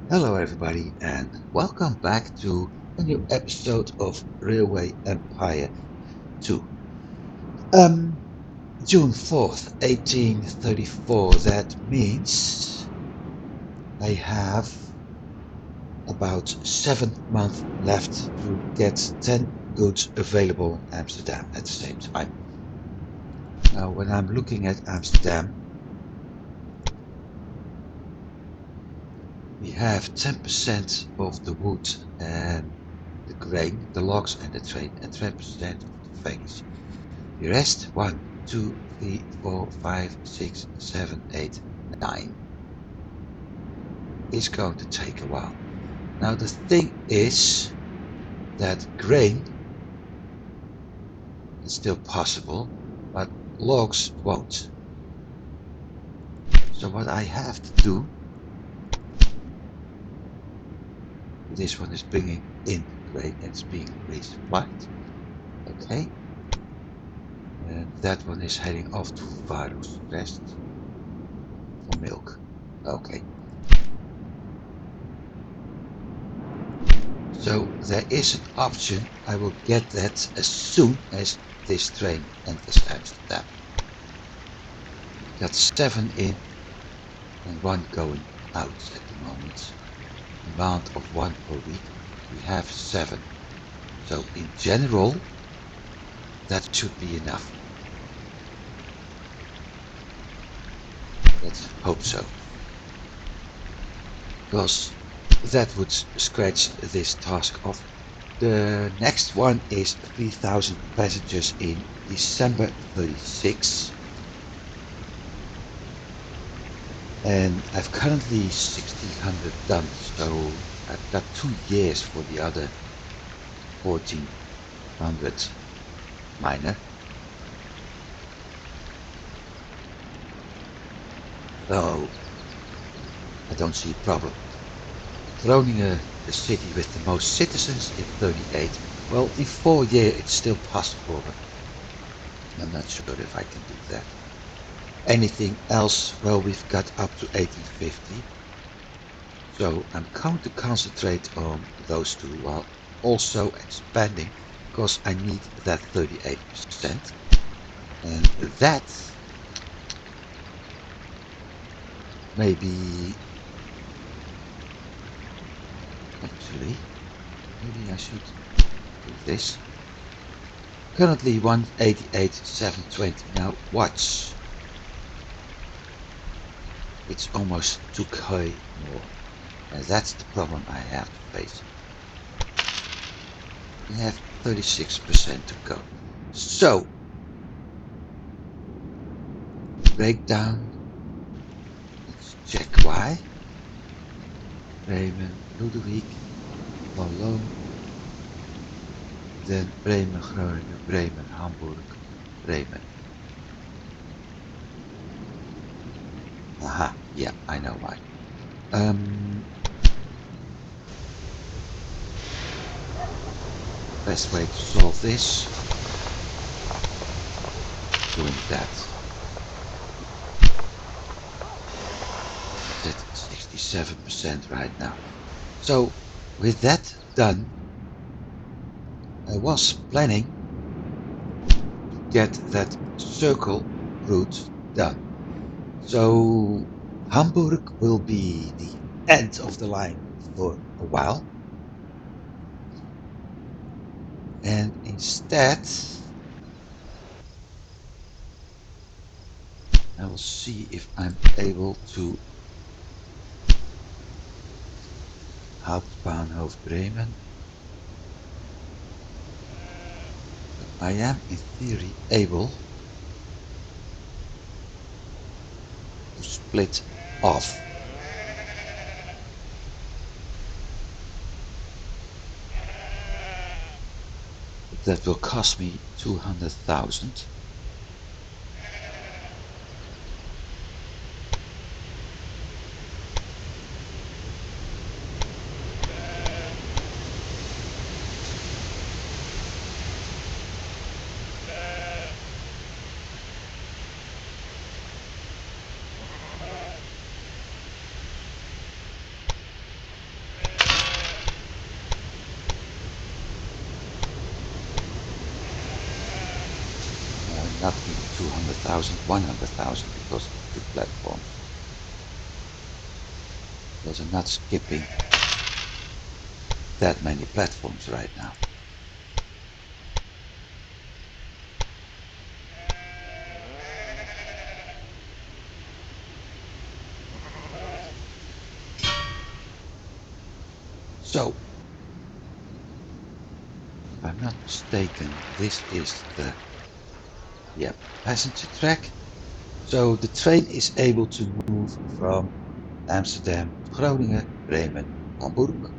Hello everybody and welcome back to a new episode of Railway Empire 2. June 4th, 1834, that means I have about 7 months left to get 10 goods available in Amsterdam at the same time. Now when I'm looking at Amsterdam, we have 10% of the wood and the grain, the logs and the train, and 10% of the vacancy. The rest, 1, 2, 3, 4, 5, 6, 7, 8, 9, is going to take a while. Now the thing is that grain is still possible, but logs won't. So what I have to do, this one is bringing in grain, it's being resupplied. Okay. And that one is heading off to Varus, rest for milk. Okay. So there is an option. I will get that as soon as this train enters Amsterdam. Got 7 in and 1 going out at the moment. Amount of 1 per week. We have 7. So in general, that should be enough. Let's hope so. Because that would scratch this task off. The next one is 3,000 passengers in December 36. And I've currently 1,600 done, so I've got 2 years for the other 1,400 minor. So I don't see a problem. Groningen, the city with the most citizens, in 38. Well, in 4 years it's still possible, but I'm not sure if I can do that. Anything else? Well, we've got up to 1850. So I'm going to concentrate on those two while also expanding, because I need that 38%. And that maybe actually maybe I should do this. Currently 188,720. Now watch. It's almost 2k more. And that's the problem I have to face. We have 36% to go. So breakdown. Let's check why. Bremen, Ludwig, Cologne, then Bremen, Groningen, Bremen, Hamburg, Bremen. Aha, yeah, I know why. Best way to solve this, doing that. It's at 67% right now. So with that done, I was planning to get that circle route done. So Hamburg will be the end of the line for a while. And instead, I will see if I'm able to Hauptbahnhof Bremen. I am in theory able to split off. But that will cost me 200,000. 100,000, 100,000 because of 2 platforms. Because I'm not skipping that many platforms right now. So, if I'm not mistaken, this is the passenger track. So the train is able to move from Amsterdam to Groningen, Bremen, Hamburg.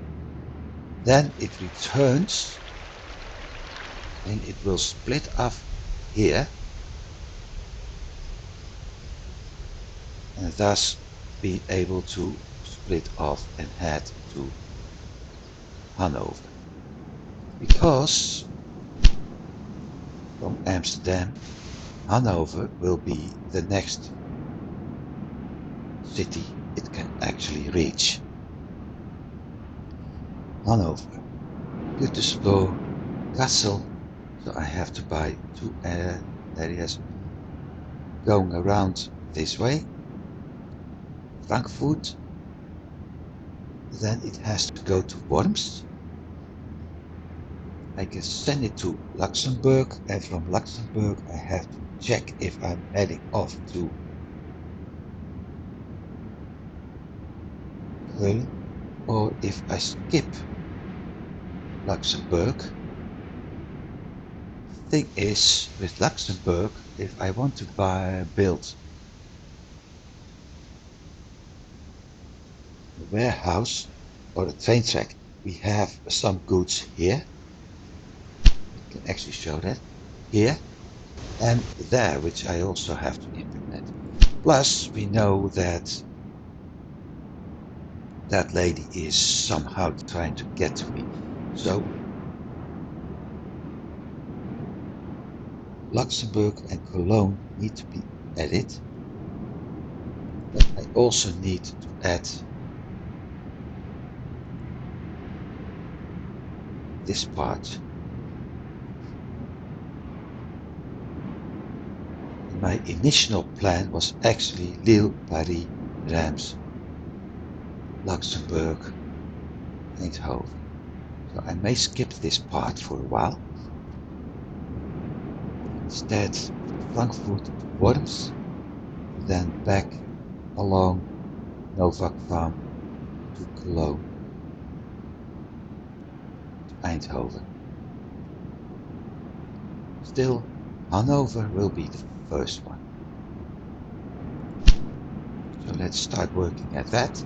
Then it returns and it will split off here and thus be able to split off and head to Hanover. Because from Amsterdam, Hanover will be the next city it can actually reach. Hanover, Gütersloh, Kassel, so I have to buy 2 areas going around this way. Frankfurt, then it has to go to Worms. I can send it to Luxembourg, and from Luxembourg I have to check if I'm heading off to Köln or if I skip Luxembourg. Thing is, with Luxembourg, if I want to build a warehouse or a train track, we have some goods here. I can actually show that here and there, which I also have to implement. Plus, we know that that lady is somehow trying to get to me. So, Luxembourg and Cologne need to be added. But I also need to add this part. My initial plan was actually Lille, Paris, Reims, Luxembourg, Eindhoven. So I may skip this part for a while. Instead, Frankfurt to Worms, then back along Novak Farm to Cologne to Eindhoven. Still, Hanover will be the first one. So let's start working at that.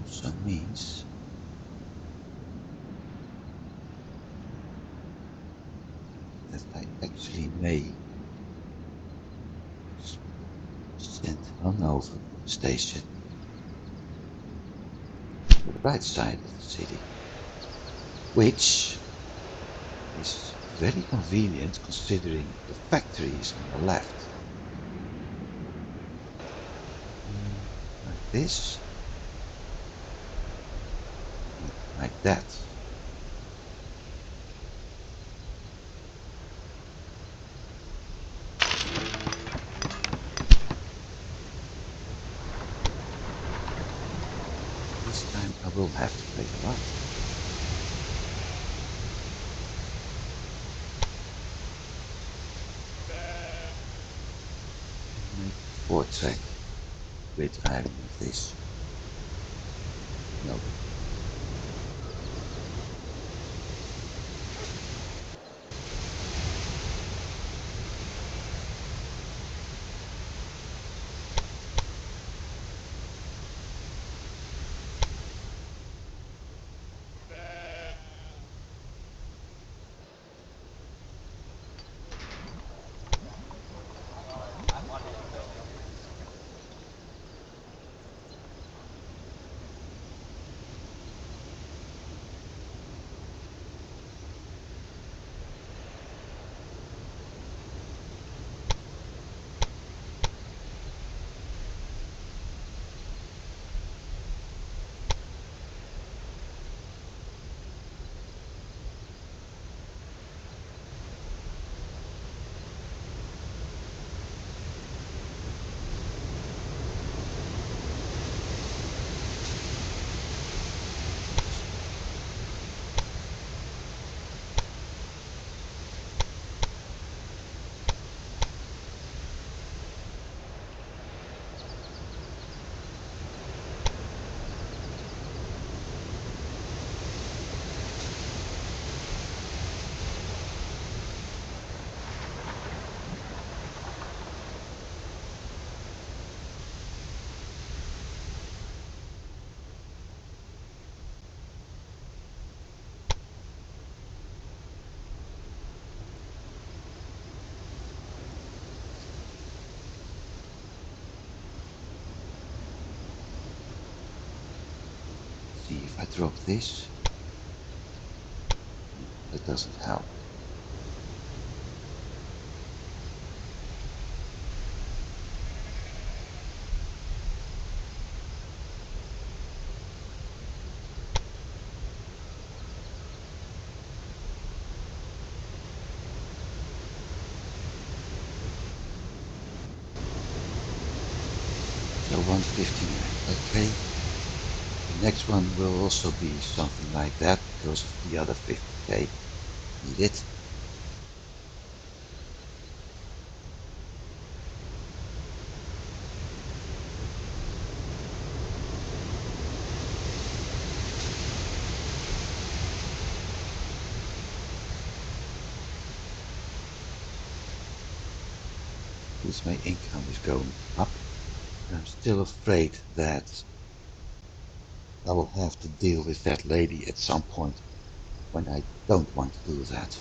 Also means that I actually may send Hanover station to the right side of the city, which is very convenient considering the factory is on the left. Like this, like that. This time I will have to pay a lot. Make 4 track with I remove this. No. drop this. That doesn't help. So 159, okay. The next one will also be something like that because of the other 50k needed. Which my income is going up. I'm still afraid that I will have to deal with that lady at some point when I don't want to do that.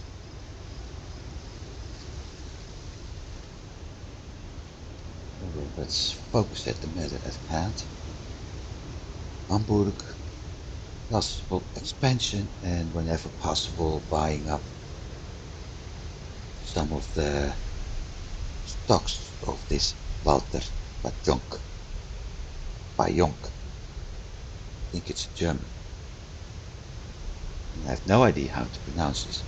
Well, let's focus at the matter at hand. Hamburg, possible expansion, and whenever possible buying up some of the stocks of this Walter Bajonk. Bajonk. I think it's German. And I have no idea how to pronounce this.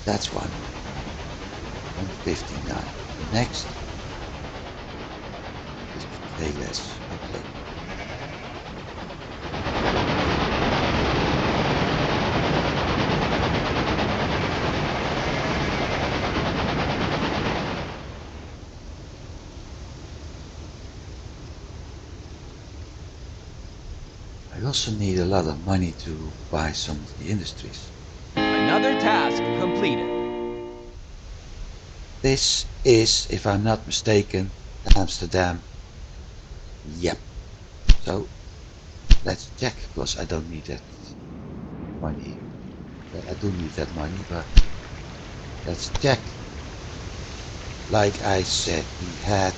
That's one. 159. Next is pay less. Okay. I also need a lot of money to buy some of the industries. Another task completed. This is, if I'm not mistaken, Amsterdam. Yep. So let's check because I don't need that money. Well, I do need that money, but let's check. Like I said, we had.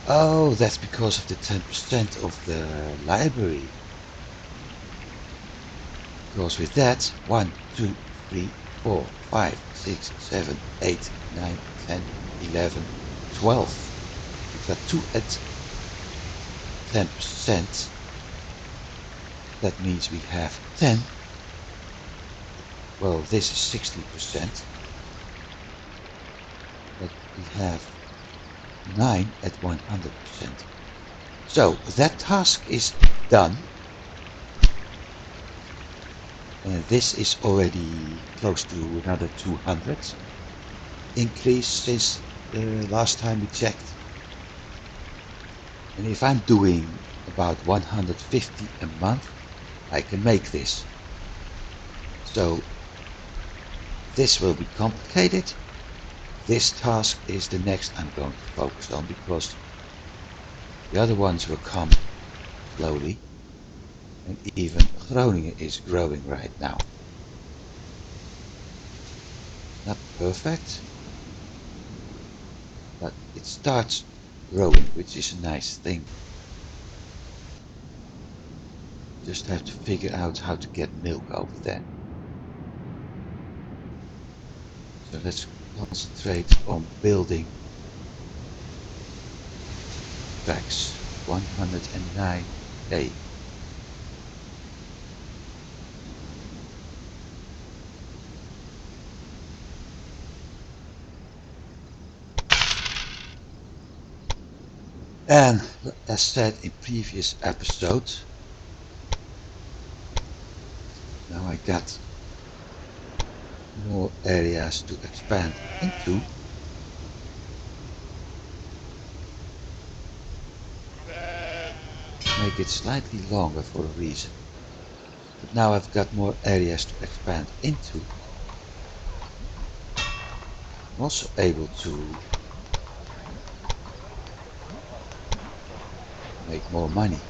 Oh, that's because of the 10% of the library. Because with that, 1, 2, 3, 4, 5, 6, 7, 8, 9, 10, 11, 12. We've got 2 at 10%. That means we have 10. Well, this is 60%. But we have 9 at 100%. So that task is done. And this is already close to another 200 increase since the last time we checked. And if I'm doing about 150 a month, I can make this. So this will be complicated. This task is the next I'm going to focus on because the other ones will come slowly. And even Groningen is growing right now. Not perfect, but it starts growing, which is a nice thing. Just have to figure out how to get milk over there. So let's concentrate on building tracks. 109A. And as said in previous episodes, now I got more areas to expand into. make it slightly longer for a reason. But now I've got more areas to expand into. I'm also able to make more money.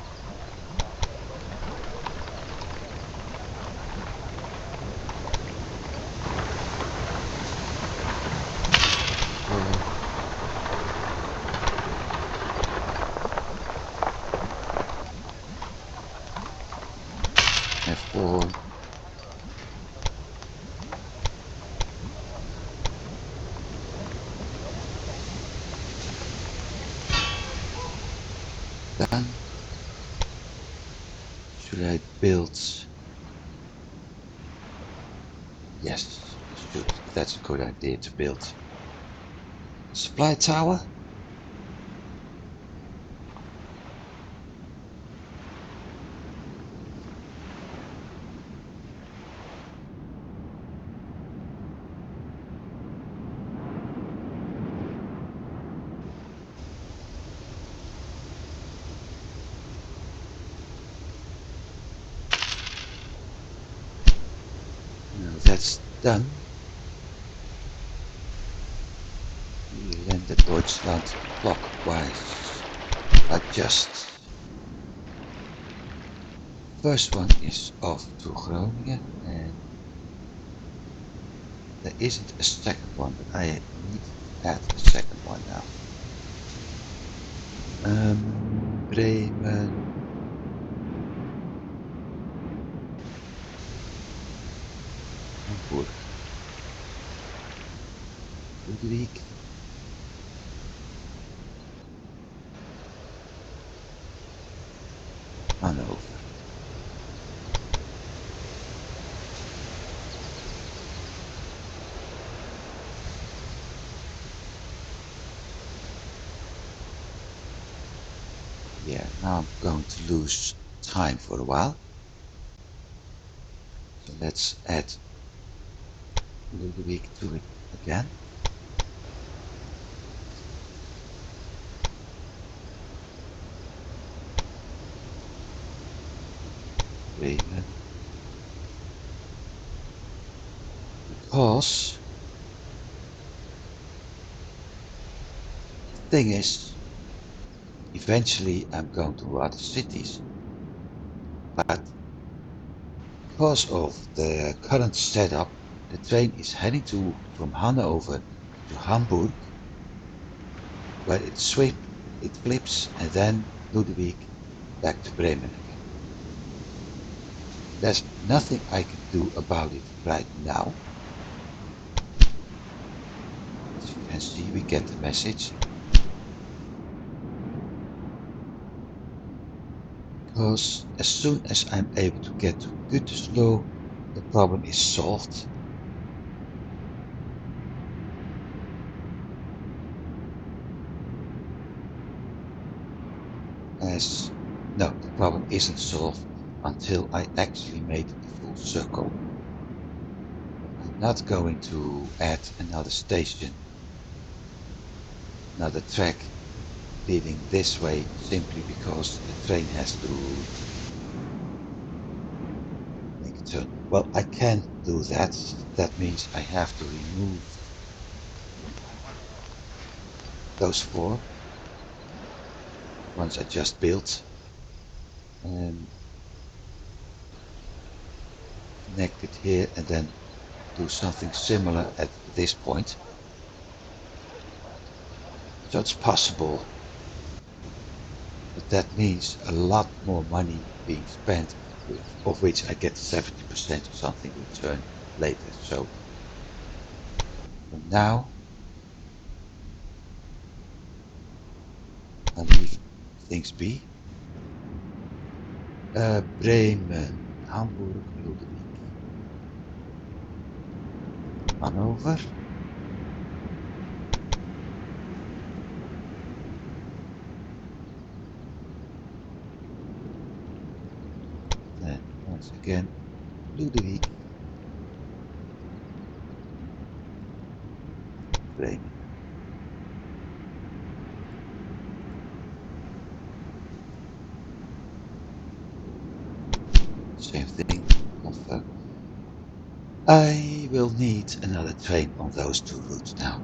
F4. Done. Should I build? Yes, I should. That's a good idea to build. Supply tower? No, that's done. We landed Deutschland clockwise. Adjust. First one is off to Groningen, and there isn't a second one, but I need to add a second one now. Bremen. Hamburg. Ludwig. Hanover. Yeah, now I'm going to lose time for a while. So let's add Ludwig to it again. Bremen. Because the thing is, eventually I'm going to other cities, but because of the current setup, the train is heading from Hanover to Hamburg, where it flips, and then Ludwig back to Bremen again. There's nothing I can do about it right now. As you can see, we get the message. Because as soon as I'm able to get to Gütersloh, the problem is solved. No, the problem isn't solved until I actually made the full circle. I'm not going to add another station, another track leading this way simply because the train has to make a turn. Well, I can do that. That means I have to remove those four ones I just built and connect it here and then do something similar at this point. So it's possible, but that means a lot more money being spent, of which I get 70% or something return later. So for now, I'll leave things be. Bremen, Hamburg, Ludwig, Hanover. Then once again, Ludwig, Bremen. Same thing. Confirm. I will need another train on those two routes now.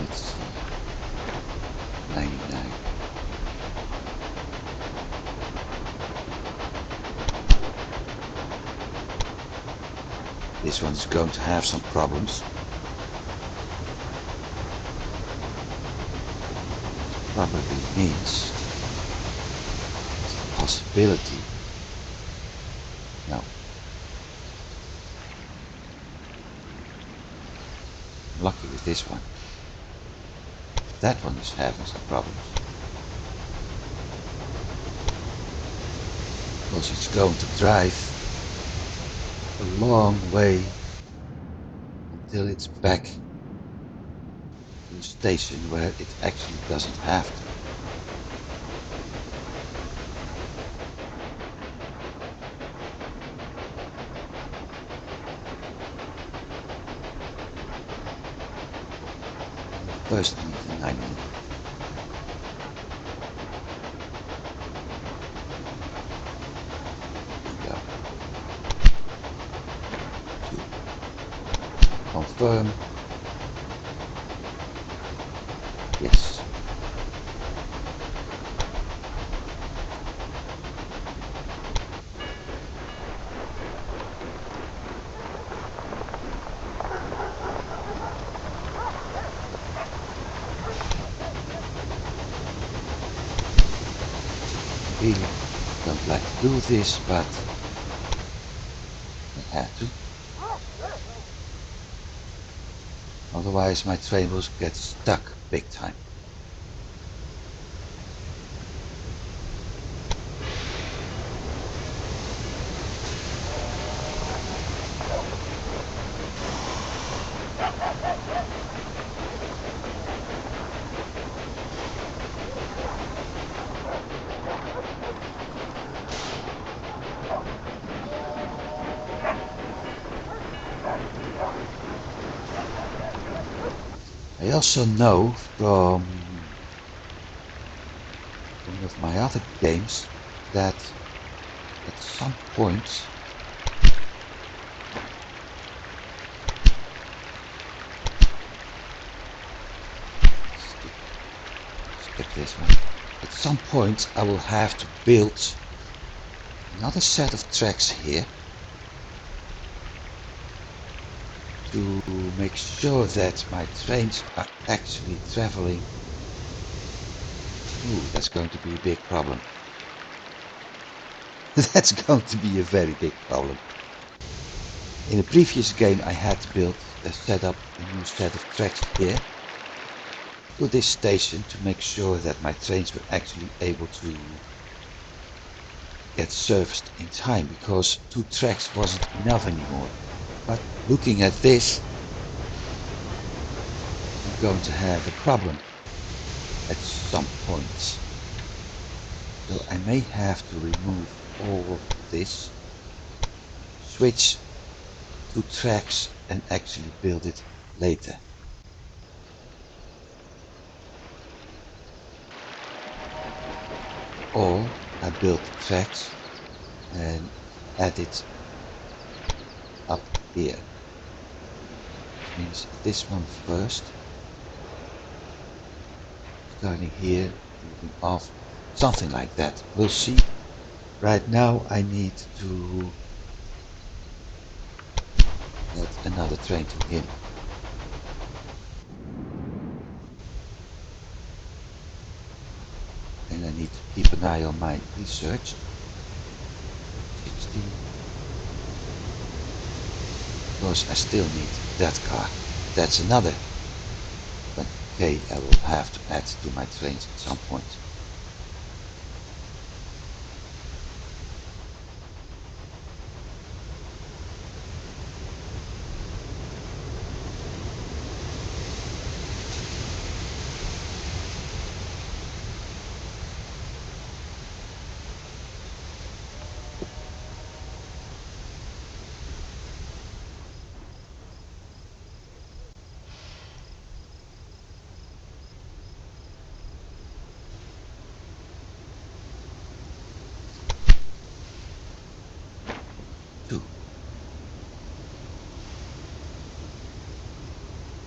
Let's see. 99. This one's going to have some problems. Probably means it's a possibility. No. I'm lucky with this one. That one is having some problems. Because it's going to drive a long way until it's back to the station where it actually doesn't have to. First I need the 90. Go. 2. Confirm. Yes. Really don't like to do this, but I have to. Otherwise my train will get stuck big time. I also know from one of my other games that at some point skip this one. At some point I will have to build another set of tracks here to make sure that my trains are actually traveling. Ooh, that's going to be a big problem. That's going to be a very big problem. In a previous game I had to build set up a new set of tracks here to this station to make sure that my trains were actually able to get serviced in time, because 2 tracks wasn't enough anymore. But looking at this, I'm going to have a problem at some point. So I may have to remove all of this, switch to tracks and actually build it later. Or I build the tracks and add it up here. Which means this one first, starting here, moving off, something like that. We'll see. Right now I need to add another train to him. And I need to keep an eye on my research. 16. Because I still need that car. That's another 20k I will have to add to my trains at some point.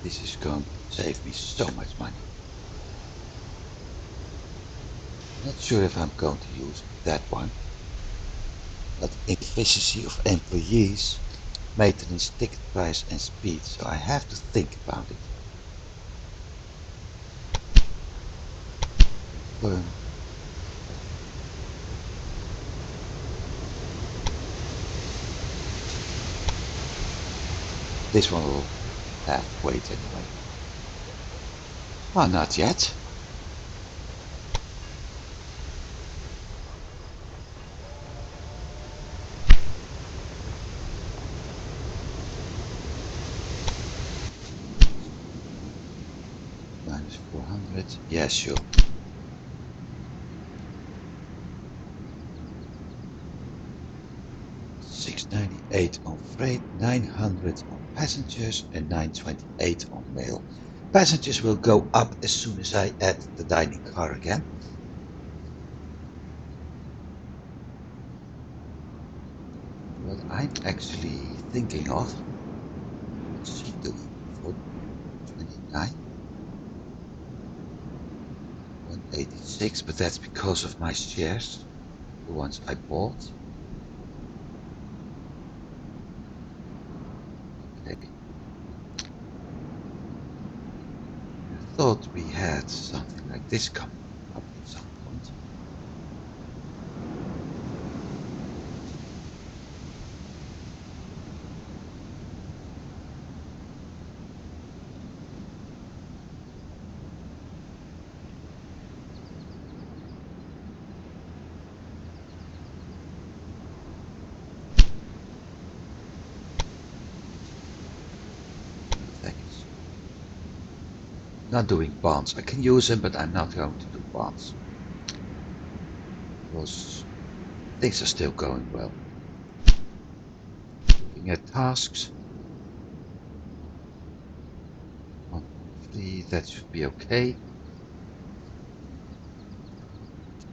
This is going to save me so much money. Not sure if I'm going to use that one. But efficiency of employees, maintenance, ticket price and speed, so I have to think about it. This one will have to wait anyway. Well, not yet. Minus 400. Yeah, sure. 698 on freight, 900 on passengers and 928 on mail. Passengers will go up as soon as I add the dining car again. What I'm actually thinking of, what's she doing for 29? 186, but that's because of my shares, the ones I bought. Okay. I thought we had something like this coming up at some point. Thanks. Not doing bonds. I can use them, but I'm not going to do bonds. Because things are still going well. Looking at tasks. 1.3, that should be okay.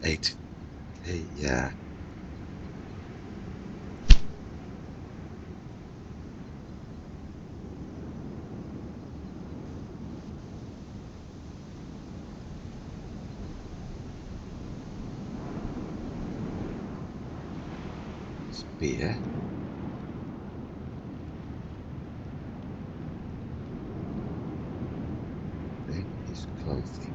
8. Okay, yeah. It's beer. Then is clothing.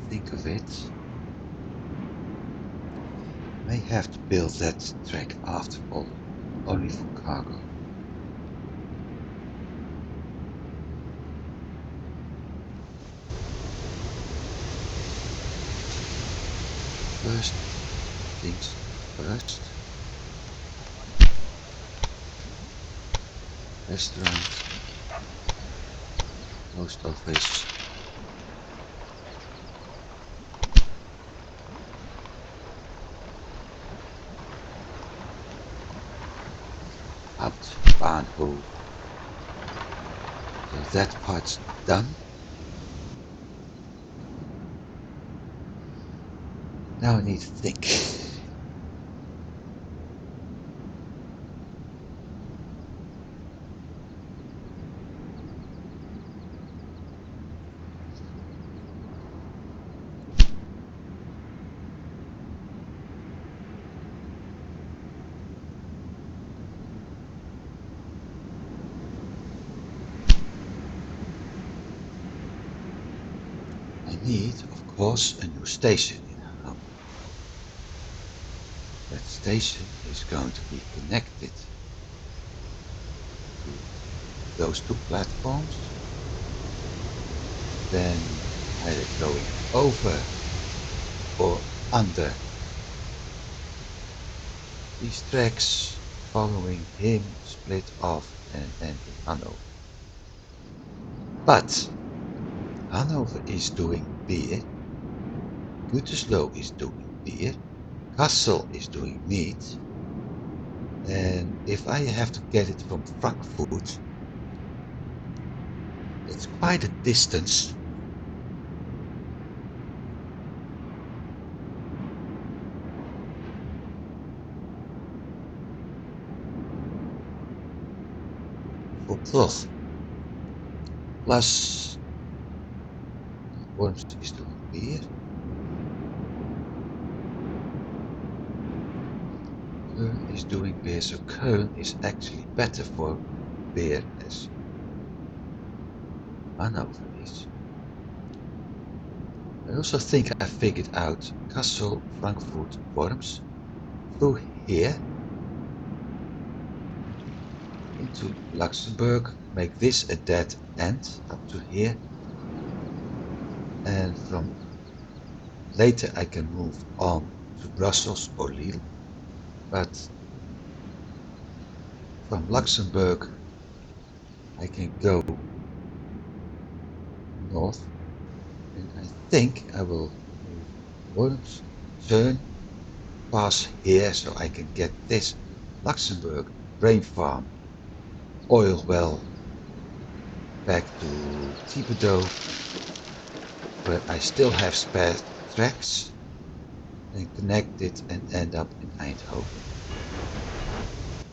Think of it. May have to build that track after all, only for cargo. First things first. Restaurant. Post office. Hauptbahnhof. So that part's done. Now I need to think. I need, of course, a new station in Ham. That station is going to be connected to those two platforms. Then either going over or under these tracks, following him, split off and end in Hanover. But Hanover is doing beer, Gütersloh is doing beer, Kassel is doing meat, and if I have to get it from Frankfurt, it's quite a distance. for cloth. Plus, Worms is doing beer. Köln is doing beer, so Köln is actually better for beer as Hanover is. I also think I figured out Kassel, Frankfurt, Worms through here into Luxembourg, make this a dead end up to here, and from later I can move on to Brussels or Lille, but from Luxembourg I can go north, and I think I will move Worms, turn, pass here so I can get this Luxembourg grain farm oil well back to Thibodeau, where I still have spare tracks, and connect it and end up in Eindhoven.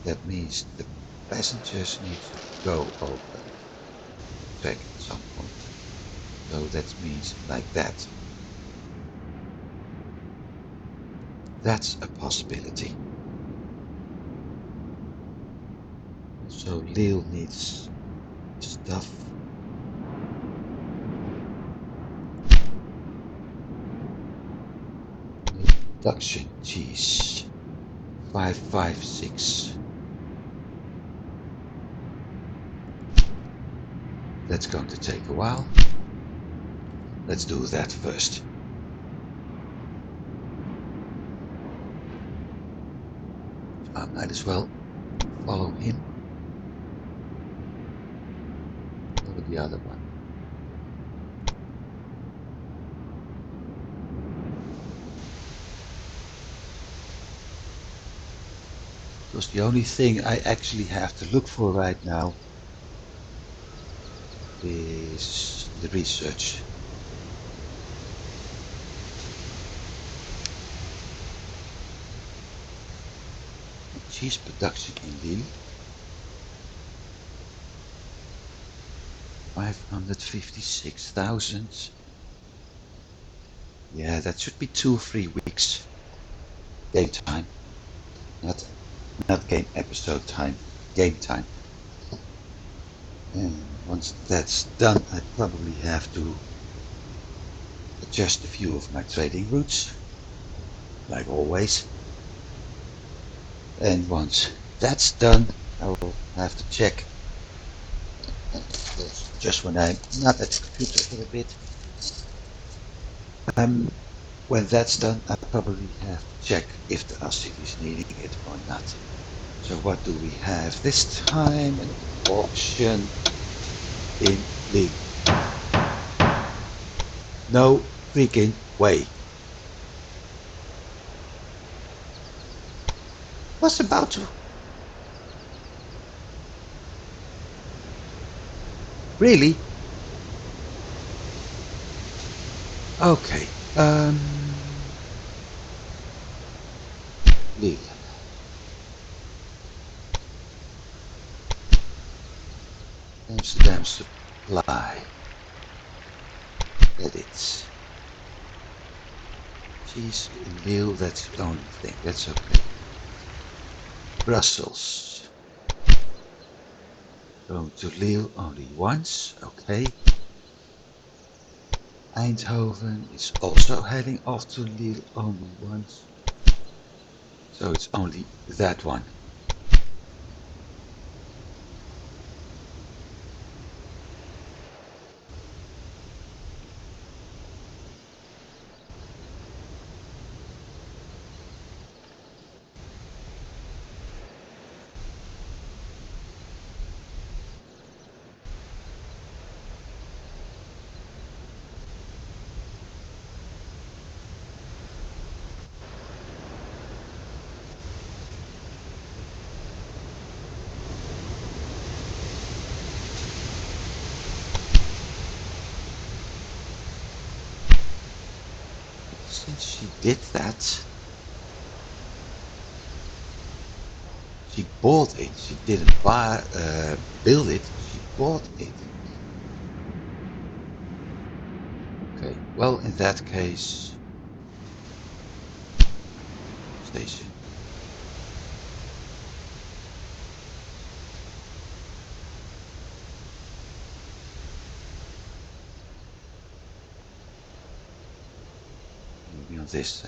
That means the passengers need to go over the track at some point. So that means like that. That's a possibility. So Lille needs stuff. Production cheese. 556. That's going to take a while. Let's do that first. I might as well follow him over the other one. Because the only thing I actually have to look for right now is the research. Cheese production in Lille. 556,000. Yeah, that should be 2 or 3 weeks. Game time. Not game episode time. Game time. And once that's done, I probably have to adjust a few of my trading routes, like always. And once that's done, I will have to check. Just when I'm not at the computer for a bit. When that's done, I probably have to check if there are cities needing it or not. So what do we have this time? An auction in Lille. No freaking way. What's about to? Really? Okay. Lille. Amsterdam supply. Edits. Cheese in Lille, that's the only thing. That's okay. Brussels. Going to Lille only once. Okay. Eindhoven is also heading off to Lille only once. So it's only that one. Since she did that, She bought it. She didn't build it. She bought it. Okay. Well, in that case, station. Maybe on this.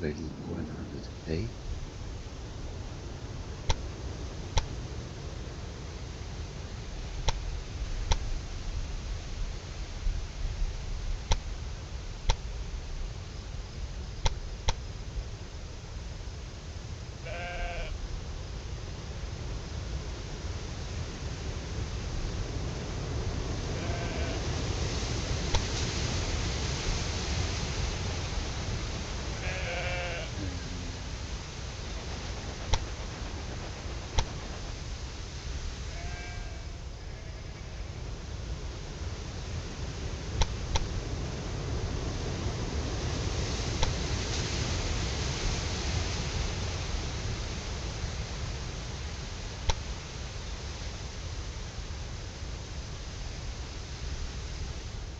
Already 100k.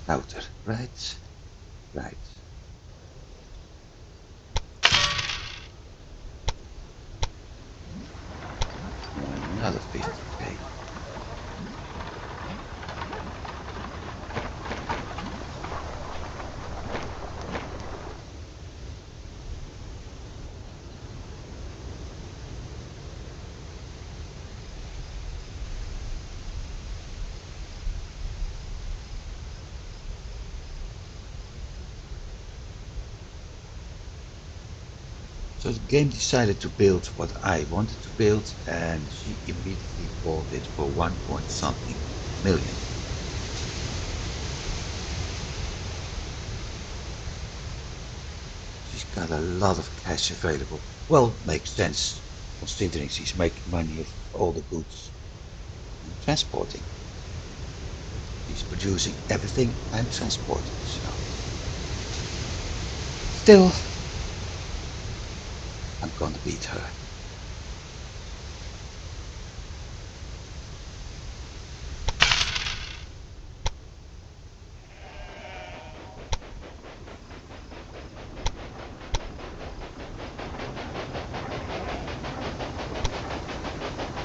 Router, right? Right. Another 50k. So the game decided to build what I wanted to build, and she immediately bought it for 1 point something million. She's got a lot of cash available. Well, makes sense considering she's making money of all the goods I'm transporting. She's producing everything I'm transporting, so. Still, I'm gonna beat her.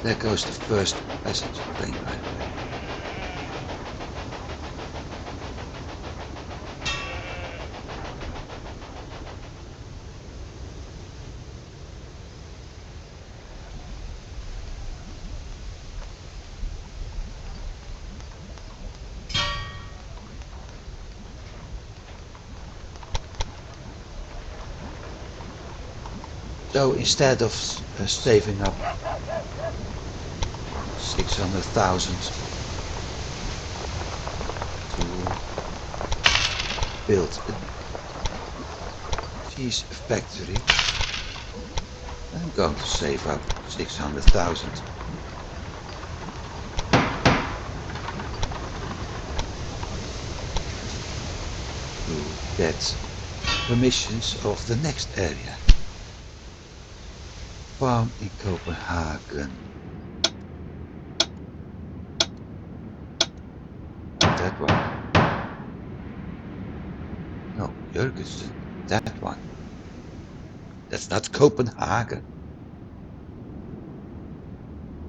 There goes the first passenger plane, by the way. So instead of saving up 600,000 to build a cheese factory, I'm going to save up 600,000 to get permissions of the next area. Farm in Copenhagen. That one. No, Jurgensen. That one. That's not Copenhagen.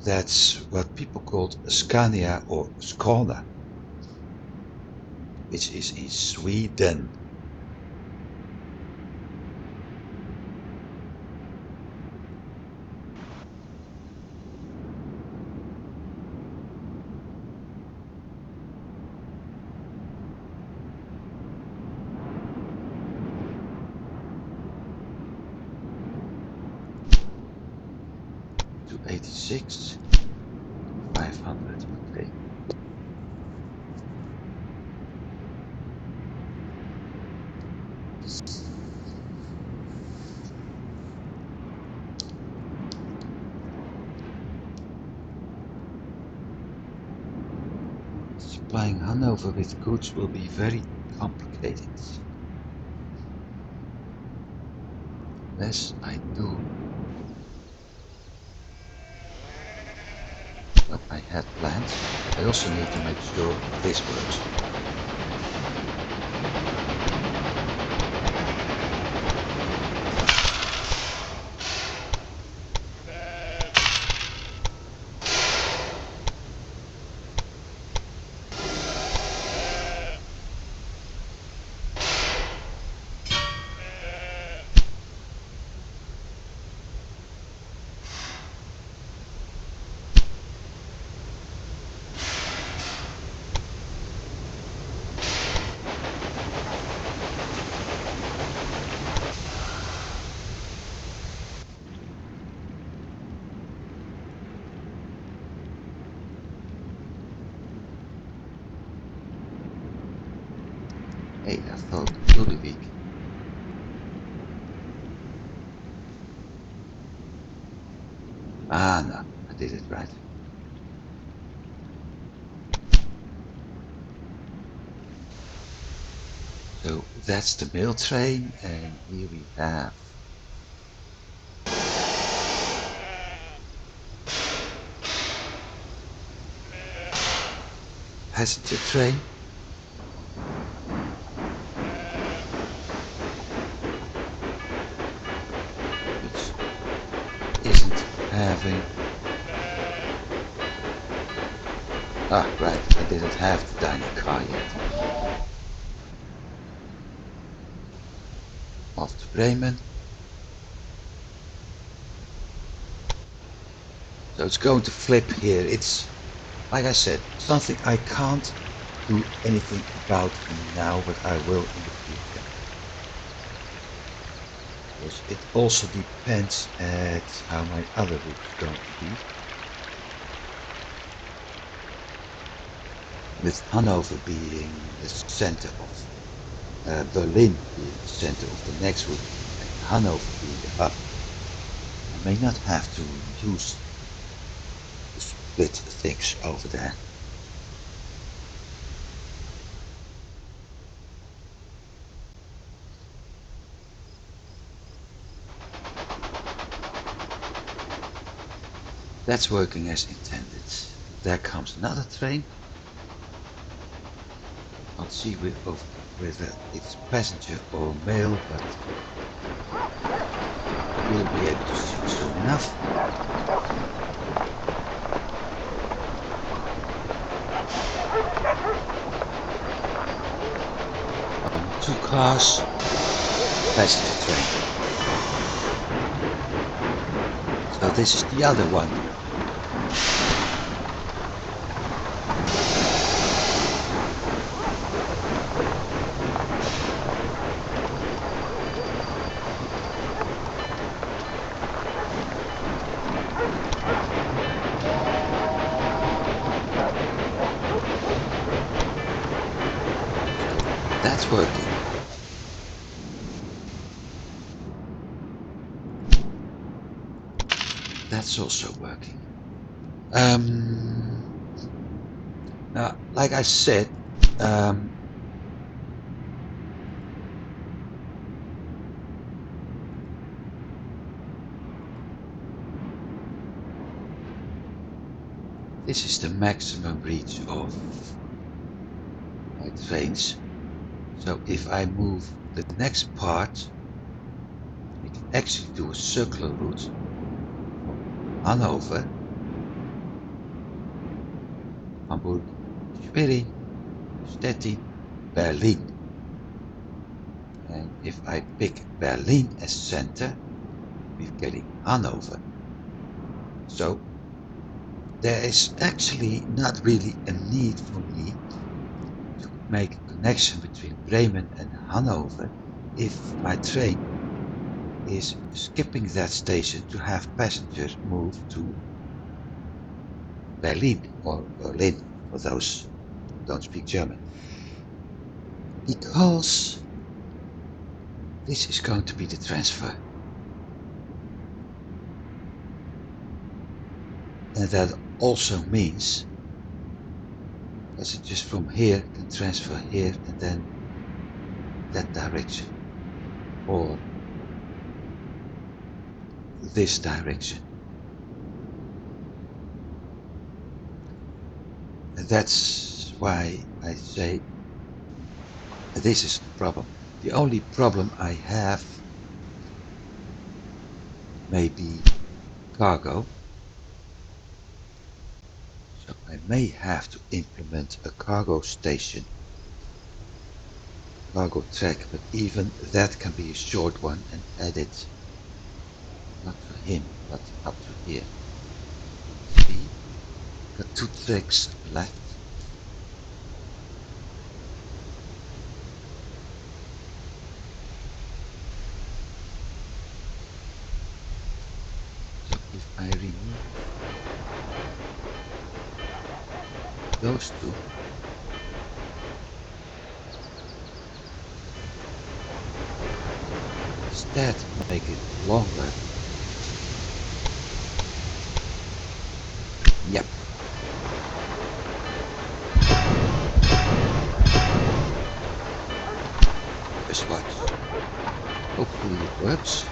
That's what people called Scania or Skåne, which is in Sweden. To 86, 500, okay. supplying Hanover with goods will be very complicated. Unless I do what I had planned, I also need to make sure this works. Hey, I thought Ludovic. Ah, no, I did it right. So that's the mail train, and here we have passenger train. Which isn't having... Ah, right, I didn't have the dining car yet. Off to Bremen. So it's going to flip here. It's, like I said, something I can't do anything about now, but I will in the future. Because it also depends at how my other route is going to be. With Hanover being the center of Berlin being the center of the next route, and Hanover being the hub, I may not have to use to split things over there. That's working as intended. There comes another train. I'll see whether it's passenger or mail, but we'll be able to see soon enough. Two cars, passenger train. So this is the other one. That's working. That's also working. Now, like I said, this is the maximum reach of my trains. So if I move the next part, I can actually do a circular route from Hanover, Hamburg, Schwerin, Stettin, Berlin. And if I pick Berlin as center, we're getting Hanover. So there is actually not really a need for me to make a connection between Bremen and Hanover if my train is skipping that station to have passengers move to Berlin or Berlin for those who don't speak German. Because this is going to be the transfer. And that also means Passengers from here can transfer here and then that direction, or this direction. And that's why I say this is the problem. The only problem I have may be cargo. So I may have to implement a cargo station, cargo track, but even that can be a short one and add it not to him, but up to here. See? Got 2 tracks left. So if I remove those 2, instead make it longer. Yep. Just watch. Hopefully it works.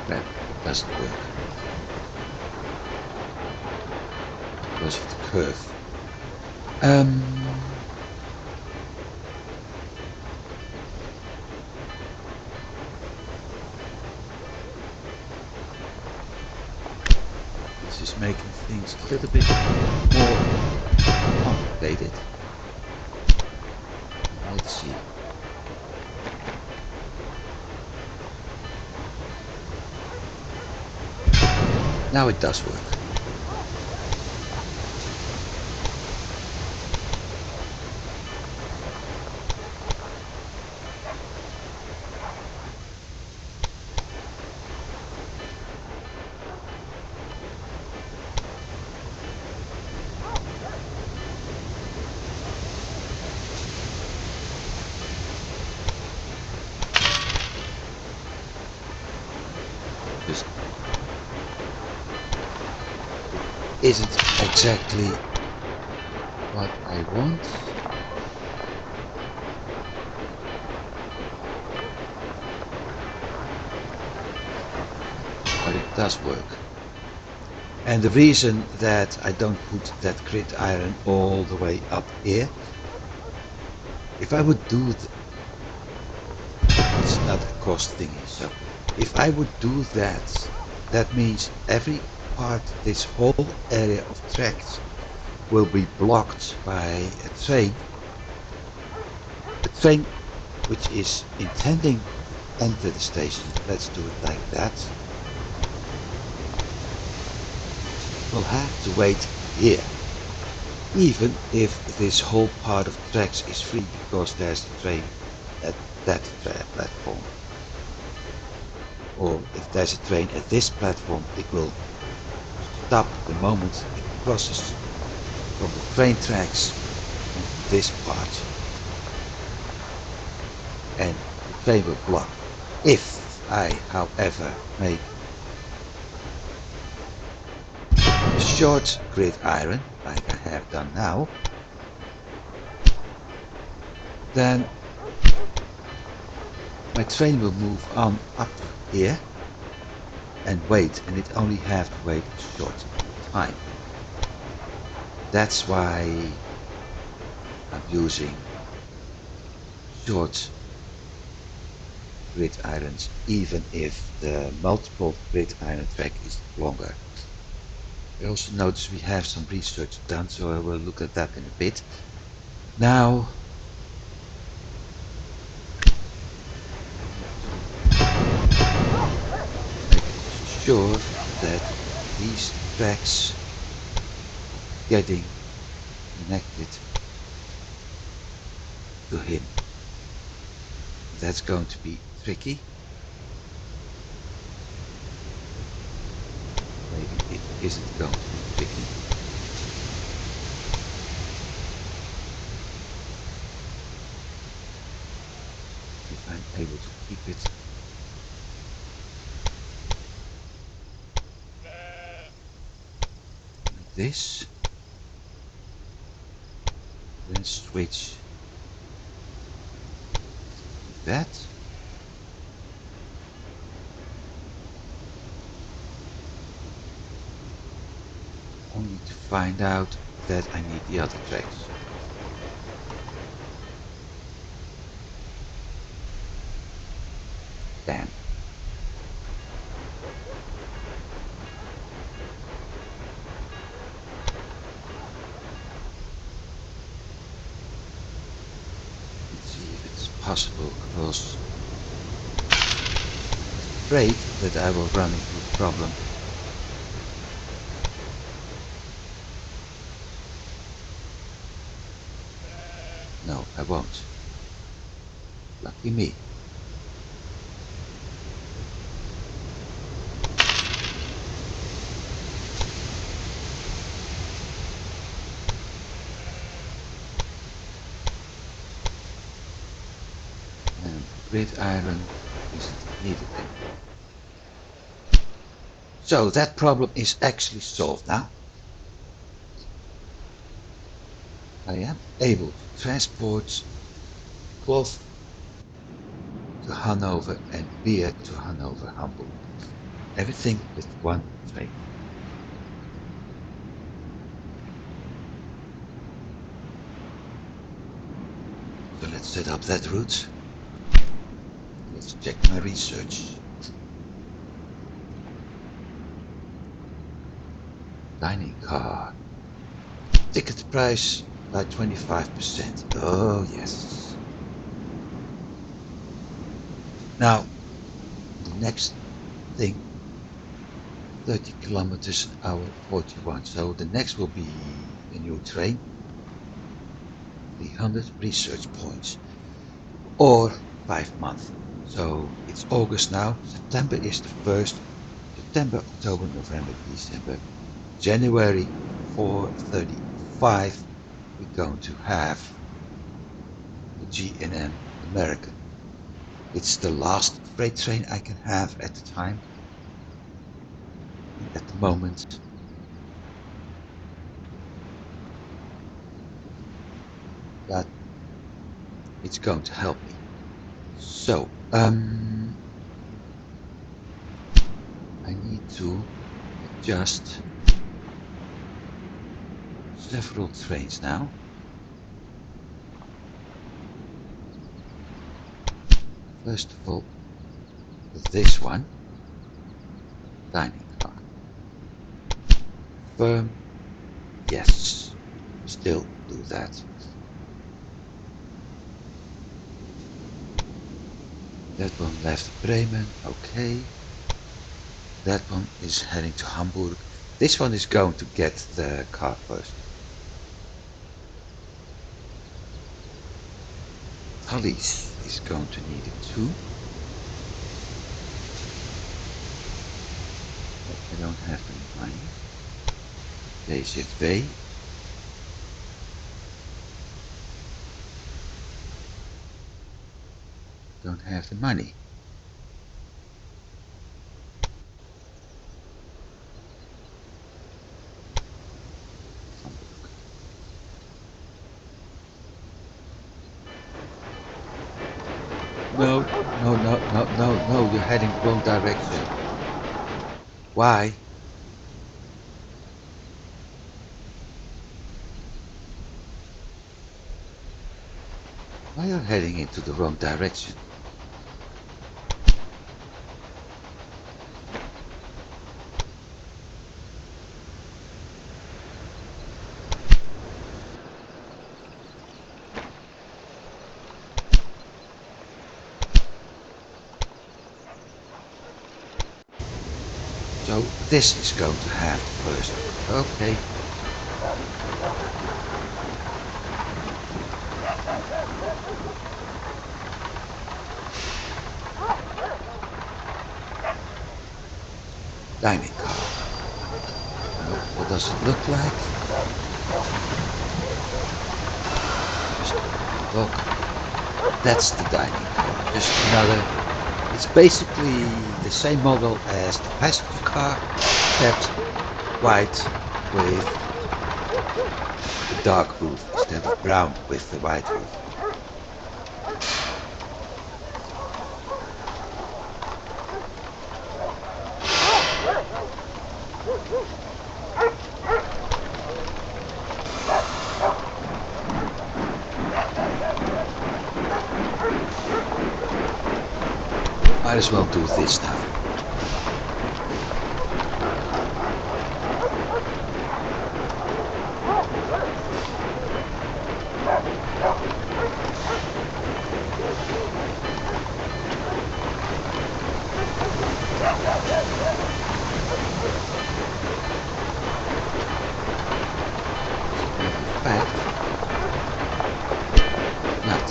Crap, it doesn't work. Because of the curve. This is making things a little bit more complicated. Let's see. Now it does work. Just isn't exactly what I want. But it does work. And the reason that I don't put that grid iron all the way up here, if I would do it's not a cost thingy, so if I would do that, that means every part, this whole area of tracks will be blocked by a train which is intending to enter the station. Let's do it like that. Will have to wait here, even if this whole part of tracks is free because there's a train at that platform. Or if there's a train at this platform, it will stop the moment it crosses from the train tracks to this part. And the train will block. If I, however, make a short grid iron, like I have done now, then my train will move on up to here and wait, and it only have to wait a short time. That's why I'm using short grid irons, even if the multiple grid iron track is longer. I also notice we have some research done, so I will look at that in a bit. Now, make sure that these tracks getting connected to him. That's going to be tricky. isn't going to be tricky. If I'm able to keep it. Like this. Then switch like that. Only to find out that I need the other tracks. Damn. Let's see if it's possible, because I'm afraid that I will run into a problem. No, I won't. Lucky me. And the gridiron isn't needed anymore. So that problem is actually solved now. I am able to transport cloth to Hanover and beer to Hanover, Hamburg. Everything with one train. So let's set up that route. Let's check my research. Dining car. Ticket price by 25%. Oh yes. Now, the next thing, 30 kilometers an hour, 41. So the next will be a new train. 300 research points. Or 5 months. So it's August now. September is the 1st. September, October, November, December. January 4:35 we're going to have the G&M American. It's the last freight train I can have at the time. And at the moment that it's going to help me. So I need to adjust several trains now. First of all, this one, dining car. Firm, yes, still do that. That one left Bremen, okay. That one is heading to Hamburg. This one is going to get the car first. Alice is going to need it too. But I don't have the money. DZW. Don't have the money. Hamburg. No, no, you're heading the wrong direction. Why? Why are you heading into the wrong direction? So this is going to have the first. Okay. Dining car. What does it look like? Just look. That's the dining car. Just another. It's basically the same model as the passenger car, except white with the dark roof instead of brown with the white roof. Might as well do this now. Fact, not.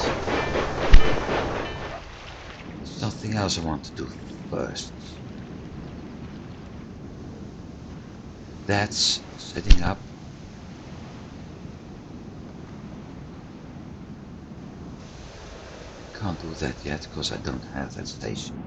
Something else I want to do first. That's setting up. Can't do that yet because I don't have that station.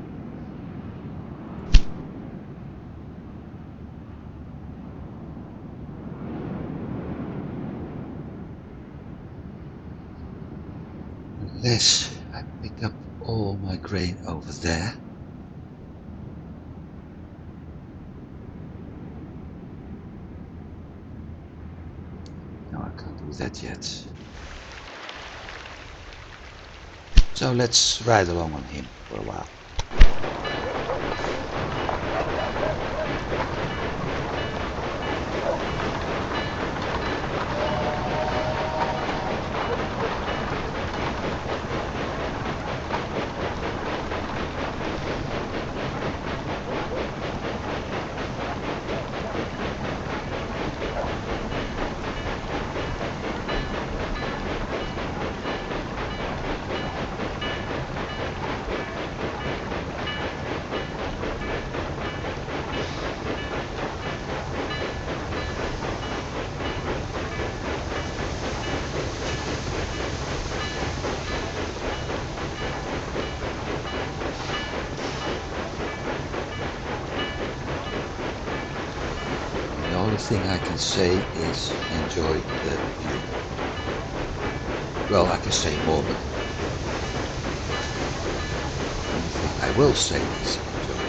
Unless I pick up all my grain over there. No, I can't do that yet. So let's ride along on him for a while. The only thing I can say is enjoy the view. Well, I can say more, but the only thing I will say is enjoy.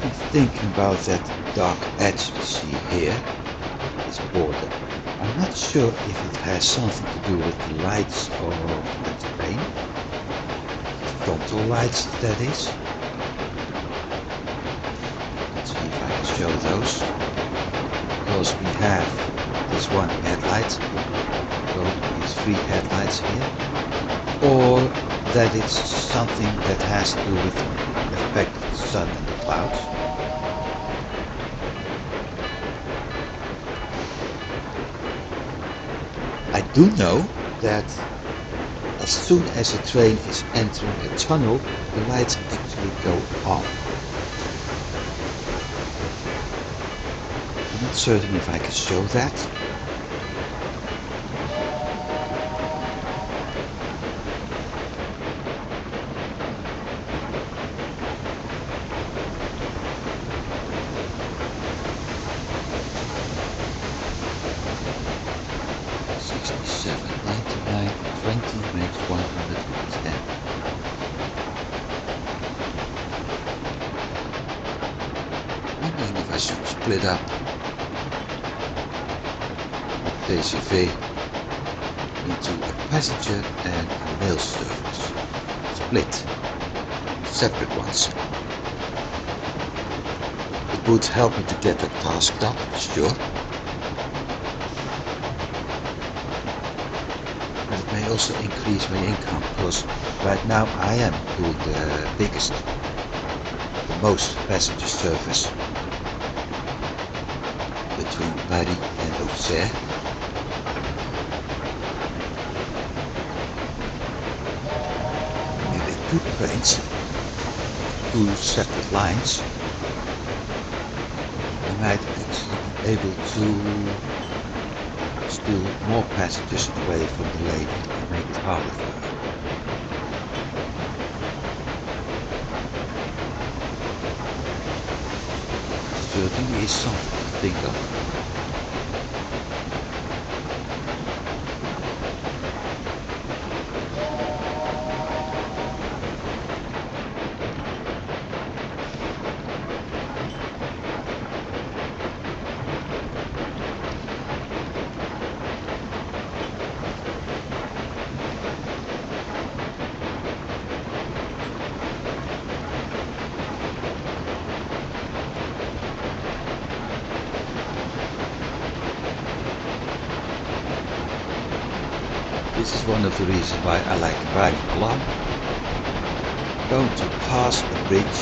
been thinking about that dark edge we see here, this border. I'm not sure if it has something to do with the lights of the train. Frontal lights, that is. Let's see if I can show those. Because we have this one headlight, so these three headlights here. Or that it's something that has to do with the effect of the sun and the clouds. I do know that as soon as a train is entering a tunnel, the lights actually go on. I'm not certain if I can show that. Makes 110. Wondering if I should split up the TGV into a passenger and a mail service. Split. Separate ones. It would help me to get that task done, sure. But it may also increase my income, because right now I am doing the biggest, the most passenger service between Paris and Auxerre. And with two trains, two separate lines, I might actually be able to steal more passengers away from the lady and make it harder for her. Certainly is something to think of. This is one of the reasons why I like riding along. Going to pass a bridge,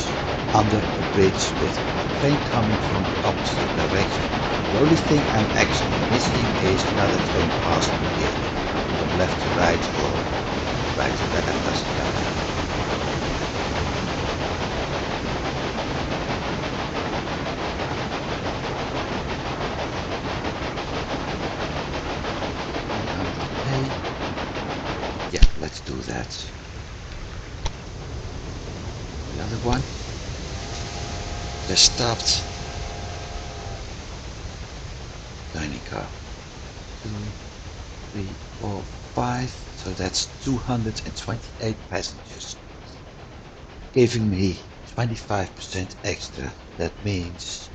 under a bridge with a train coming from the opposite direction. The only thing I'm actually missing is another train passing here, from left to right or right to left, doesn't matter. Yeah, let's do that. The other one. They stopped. Dining car. 2, 3, 4, 5. So that's 228 passengers. Giving me 25% extra. That means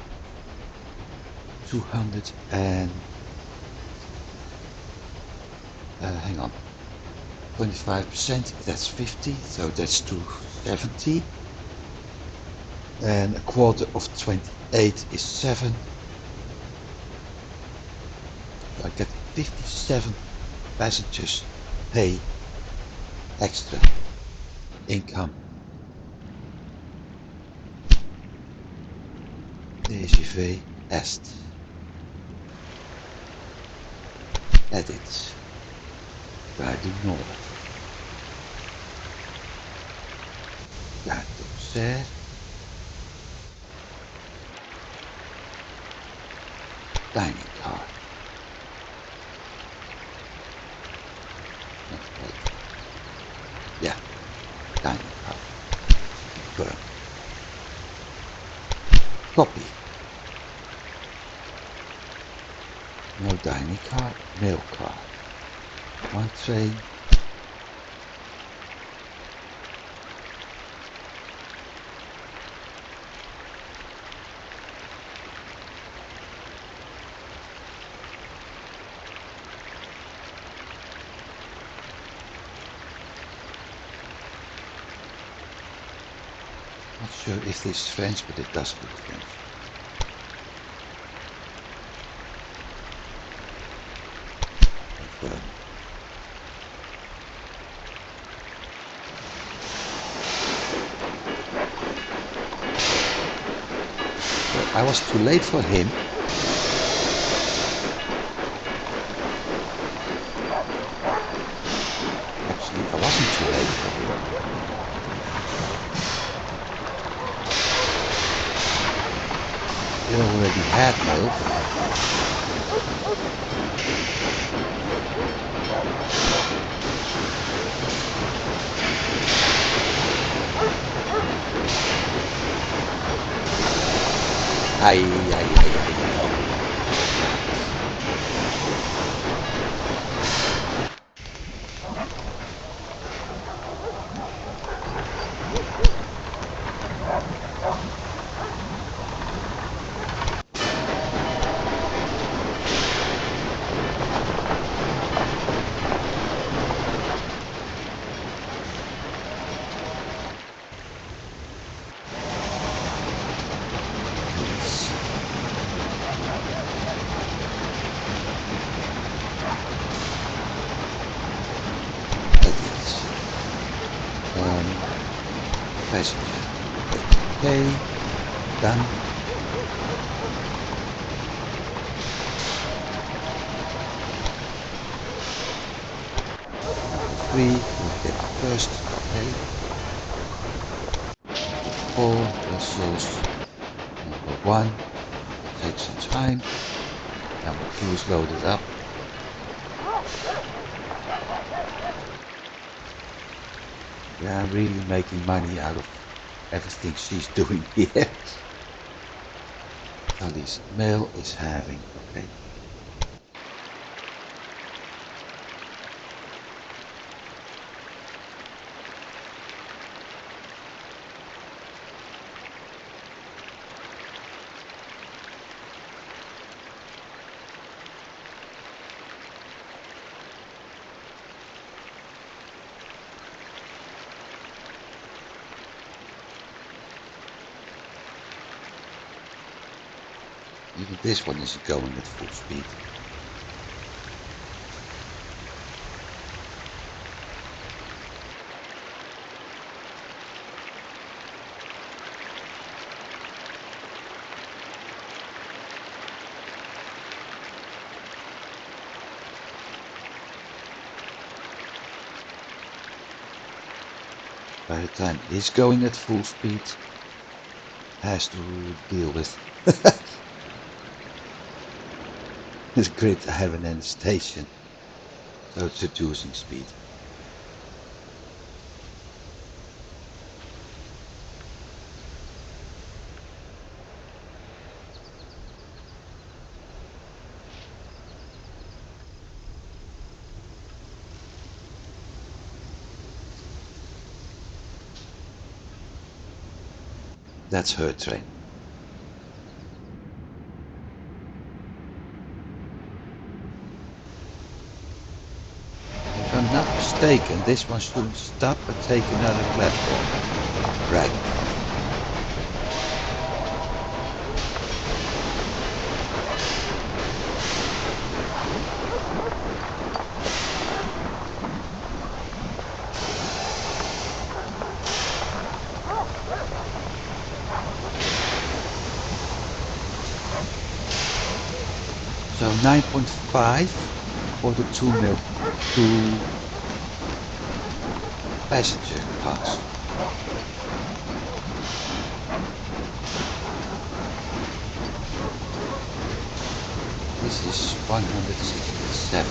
200 and... hang on. 25%, that's 50, so that's 270. And a quarter of 28 is 7. So I get 57 passengers pay extra income. TGV Est. Edit. Riding north. Gare d'Auxerre. Dining car. Wait. Yeah, dining car. Confirm. Copy. No dining car, mail car. One train. sure if this is French, but it does look French. Confirm. Well, I was too late for him. Actually, I wasn't too late for him. He already had milk. Ai, ai, ai, ai, ai. Passenger. Okay, done. Three, we'll get first. Okay. 4 vessels. Number 1. Take some time. Number 2 is loaded up. Yeah, I'm really making money out of everything she's doing here. So this male is having, okay. Even this one isn't going at full speed. By the time it's going at full speed, has to deal with this grid I have an end station, so it's reducing speed. That's her train. If I'm not mistaken, this one shouldn't stop and take another platform. Right. So 9.5 for the 2 passenger pass. This is 167.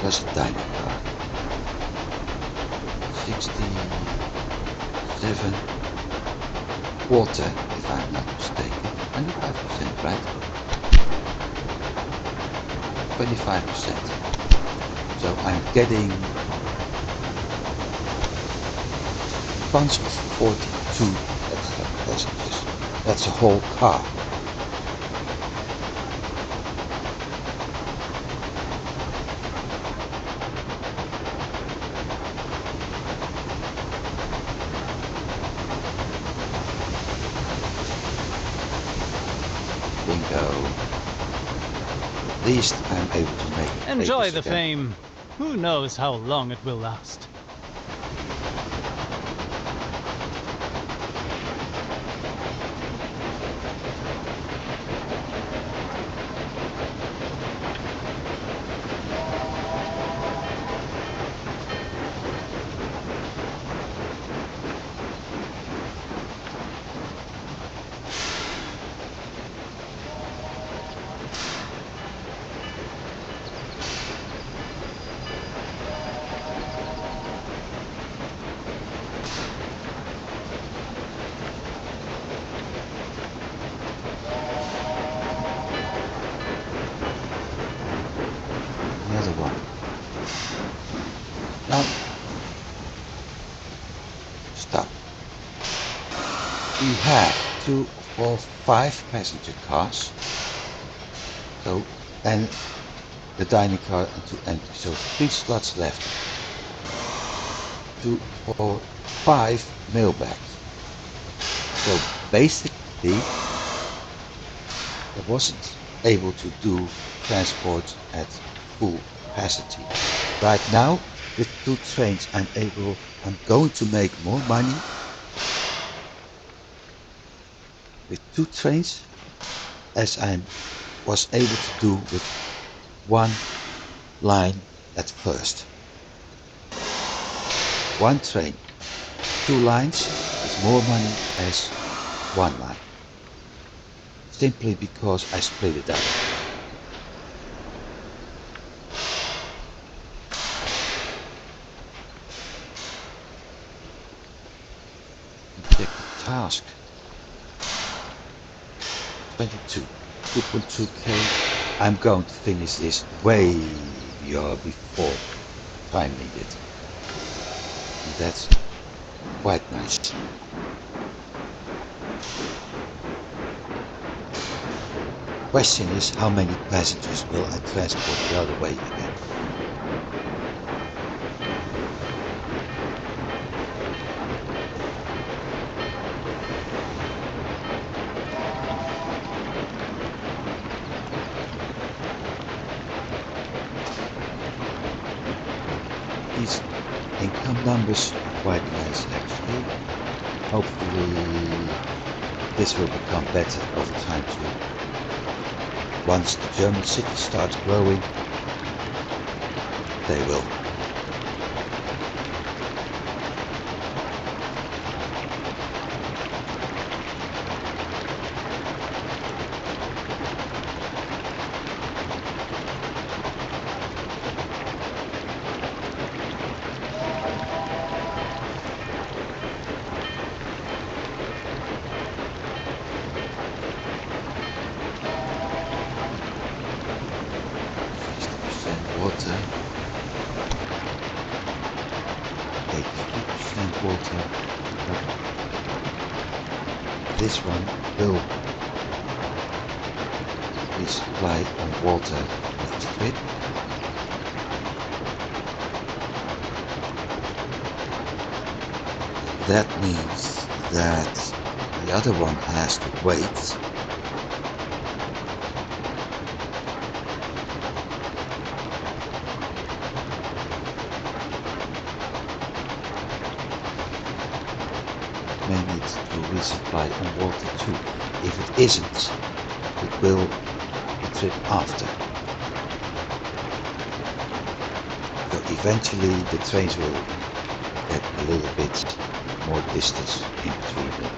Plus a dining car. 6 67 water, if I'm not mistaken. 25%, right? 25%. So I'm getting a bunch of 42 extra passengers. That's a whole car. Bingo. At least I'm able to make Enjoy papers the again. fame. Who knows how long it will last? Another one. Now, stop. We have 2, 4, 5 passenger cars. So, and the dining car and 2 empty. So 3 slots left. 2, 4, 5 mailbags. So basically, I wasn't able to do transport at full capacity. Right now, with 2 trains, I'm going to make more money with 2 trains as I was able to do with 1 line at first. 1 train, 2 lines is more money as 1 line. Simply because I split it up. Check the task. 22, 2.2k. I'm going to finish this way before time needed. And that's quite nice. Question is, how many passengers will I transport the other way again? These income numbers are quite nice actually. Hopefully this will become better over time too. Once the German city starts growing, they will. Water, 83% water. This one will be supplied on water with the grid. That means that the other one has to wait. May need to resupply on water too. If it isn't, it will be trip after. So eventually the trains will get a little bit more distance in between them.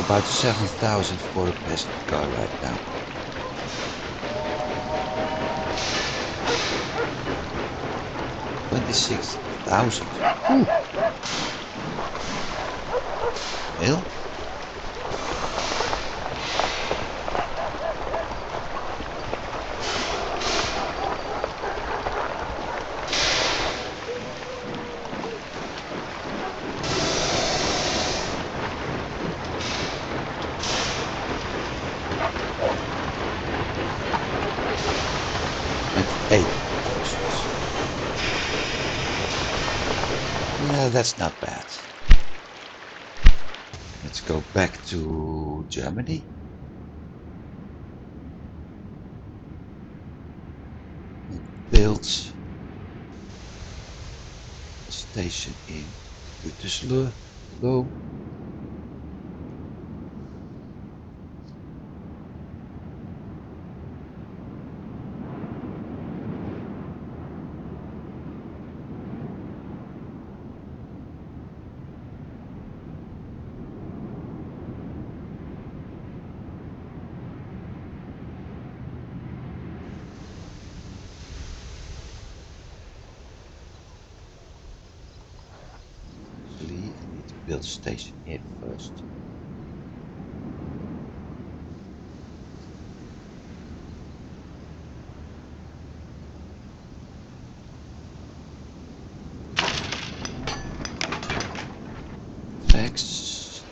About 7,000 for a passenger car right now. $26,000. Mail? And 8 persons. Yeah, that's not bad. Let's go back to Germany. And build a station in Gütersloh. Actually, I need to build a station here first. Facts.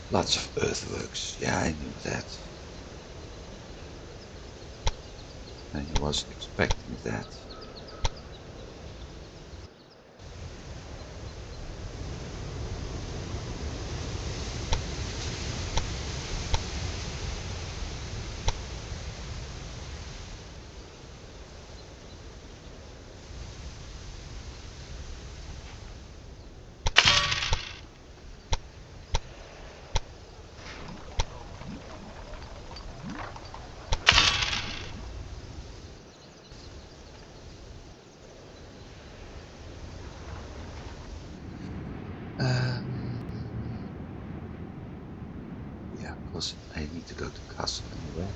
Lots of earthworks. Yeah, I knew that. I was expecting that. Yeah, because I need to go to Castle anyway.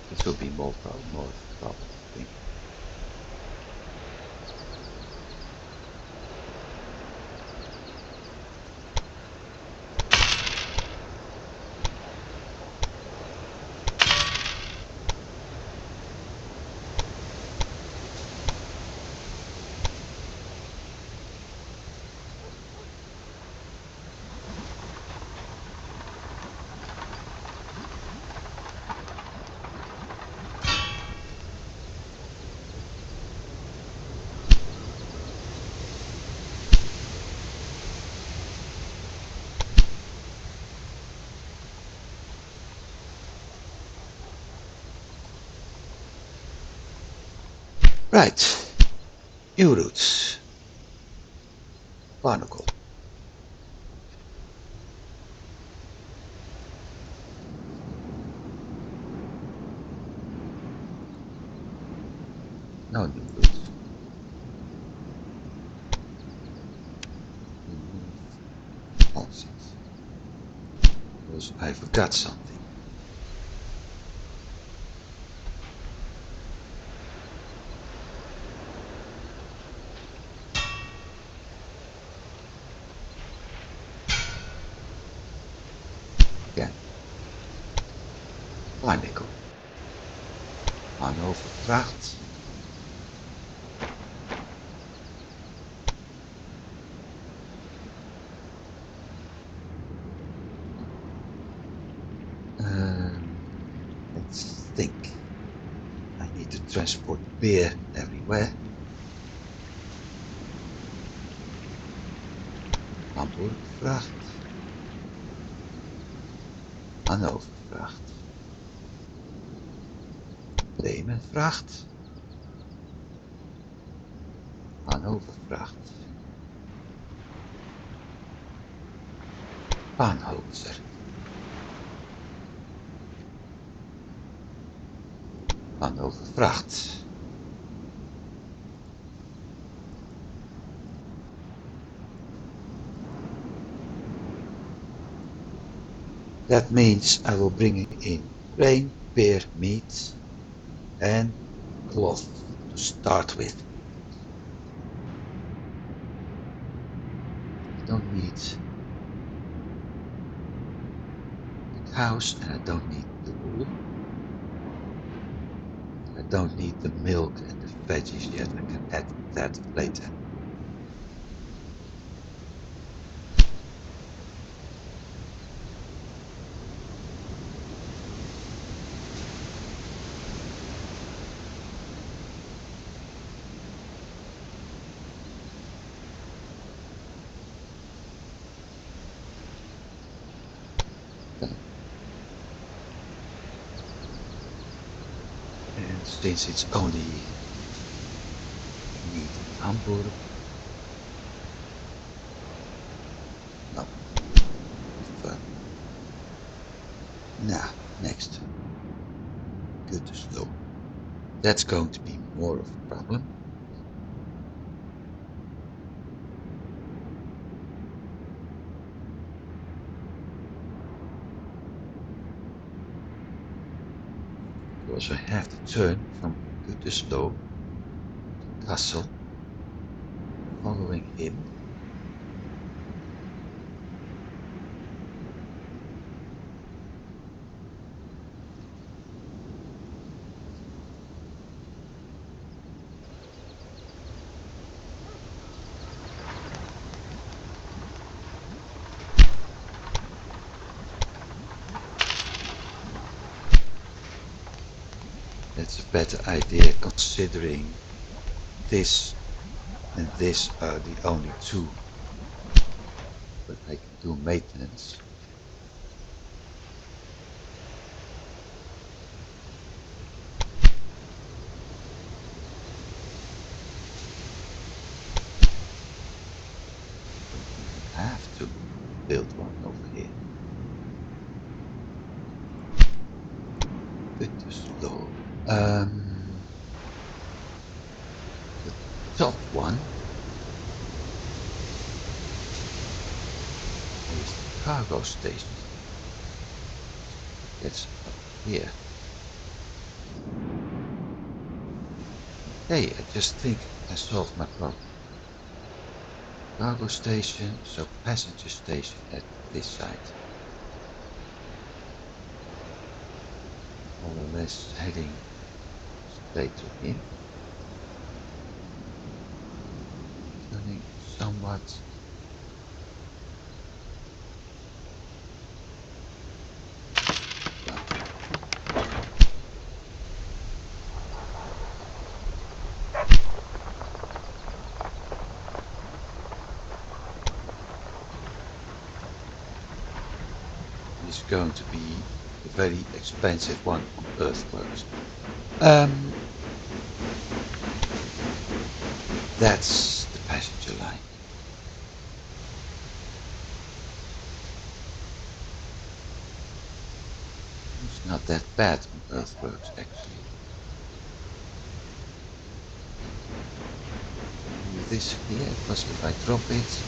This will be more of a problem, I think. Right. New routes. Barnacle. No new routes. Remove exits. Because I forgot something. Again. Barnacle. Manovervracht. Let's think. I need to transport beer everywhere. Hamburgvracht. Hannovervracht. Bremenvracht. Hannovervracht. Bahnhozer. Hannovervracht. That means I will bring in grain, beer, meat and cloth to start with. I don't need the cows and I don't need the wool. I don't need the milk and the veggies yet. I can add that later. And since it's only meat in Hamburg, no. Now, next. Good to slow. That's going to be more of a problem. Because I have to turn from Gütersloh to Kassel, following him. That's a better idea considering this and this are the only two. But I can do maintenance. I have to build one over here. Gütersloh. The top one is the cargo station. It's up here. Hey, I just think I solved my problem. Cargo station, so passenger station at this side. More or less heading straight to him. Turning somewhat. Is going to be a very expensive one on earthworks. That's the passenger line. It's not that bad on earth roads, actually. With this here, because if I drop it,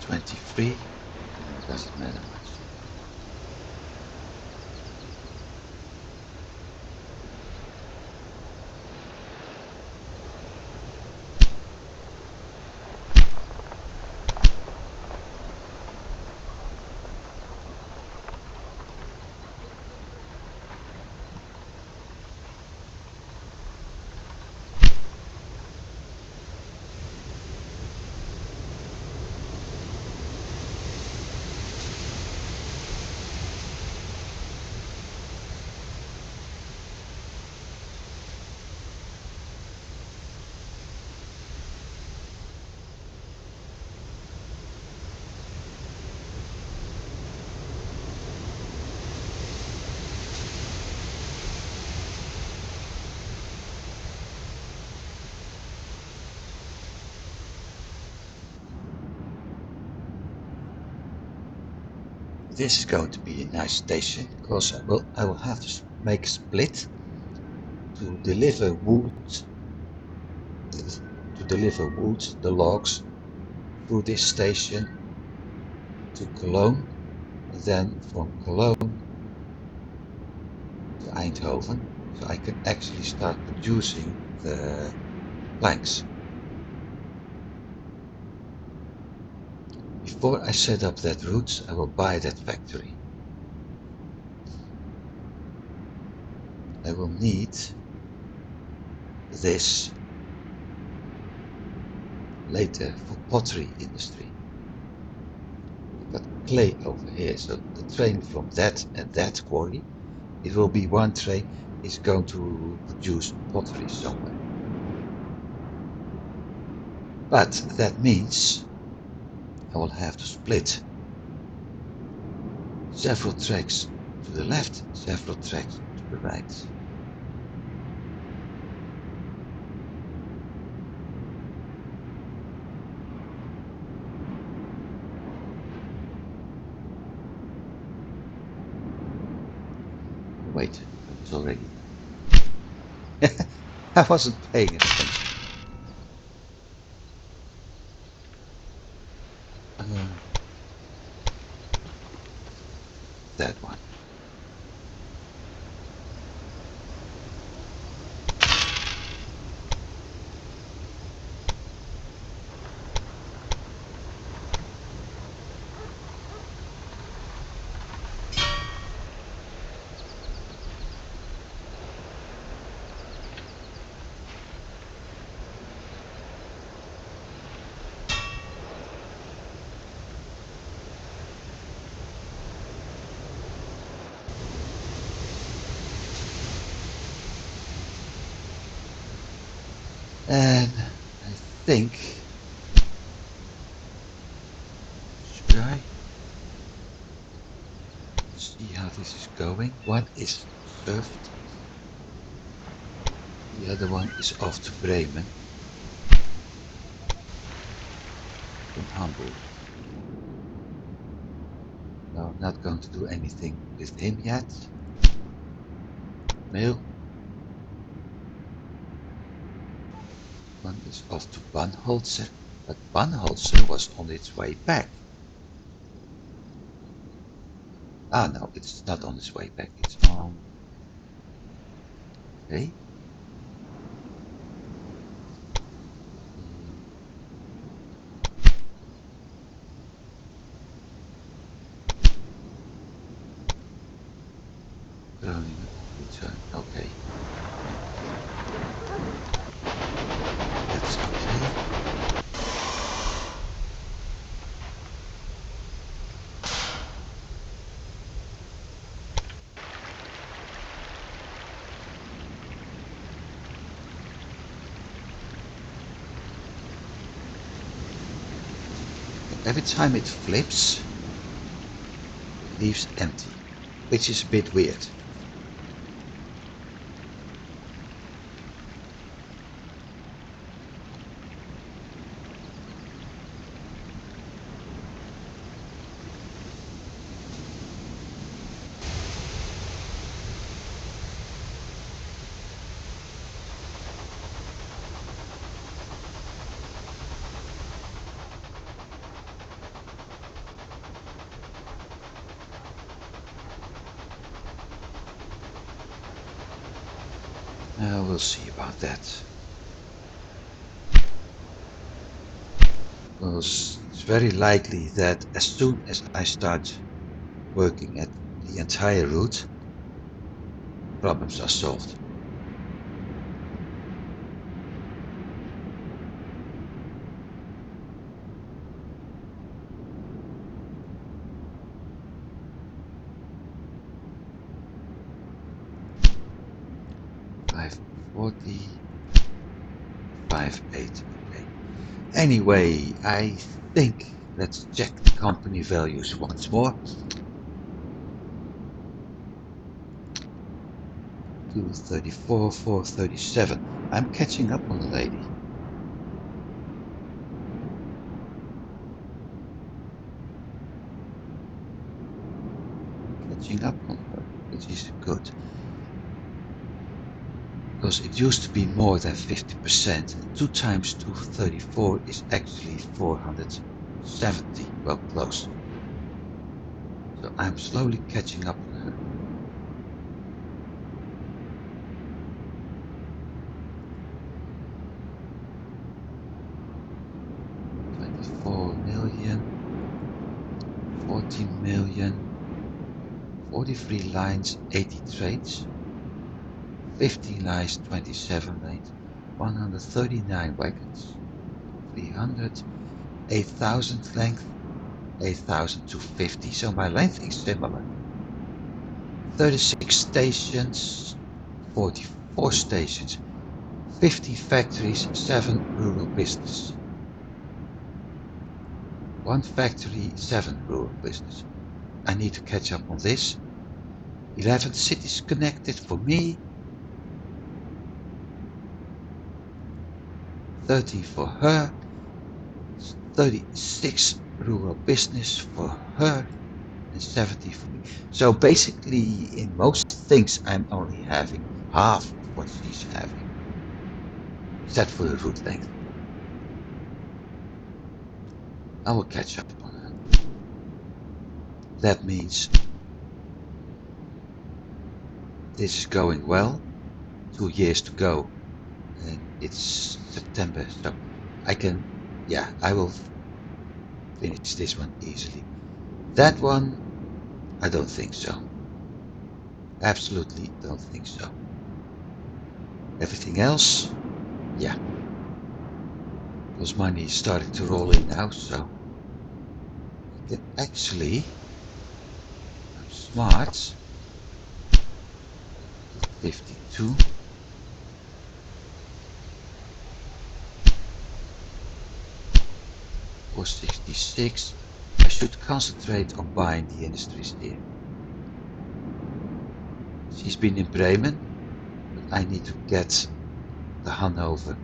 $123, doesn't matter much. This is going to be a nice station because I will have to make a split to deliver wood, the logs, through this station to Cologne, and then from Cologne to Eindhoven, so I can actually start producing the planks. Before I set up that route, I will buy that factory. I will need this later for pottery industry. We've got clay over here, so the train from that and that quarry, it will be one train, is going to produce pottery somewhere. But that means I will have to split several tracks to the left, several tracks to the right. Wait, I was already there. I wasn't paying attention. That one. And I think, should I see how this is going? One is served, the other one is off to Bremen from Hamburg. No, I'm not going to do anything with him yet. Mail. One is off to Banholzer, but Banholzer was on its way back. Ah, no, it's not on its way back. It's on. Okay. Groningen, return. Okay. That's okay. every time it flips, it leaves empty, which is a bit weird. We'll see about that. Because it's very likely that as soon as I start working at the entire route, problems are solved. $5.40, okay. Anyway, I think let's check the company values once more. 234, 437. I'm catching up on the lady. Catching up on her, which is good. Because it used to be more than 50%. 2 times 234 is actually 470. Well, close. So I'm slowly catching up on her. $24 million, 14 million, 43 lines, 80 trades, 15 lines, 27 lanes, 139 wagons, 300, 8,000 length, 8,250. So my length is similar. 36 stations, 44 stations, 50 factories, 7 rural business. 1 factory, 7 rural business. I need to catch up on this. 11 cities connected for me. 13 for her. 36 rural business for her. And 70 for me. So basically, in most things, I'm only having half of what she's having. Except for the route length. I will catch up on her. That means this is going well. 2 years to go. And it's September, so I can, yeah, I will finish this one easily. That one, I don't think so. Absolutely don't think so. Everything else, yeah. Because money is starting to roll in now, so I can actually, I'm smart, 52. Or 66. I should concentrate on buying the industries here. She's been in Bremen, but I need to get the Hanover.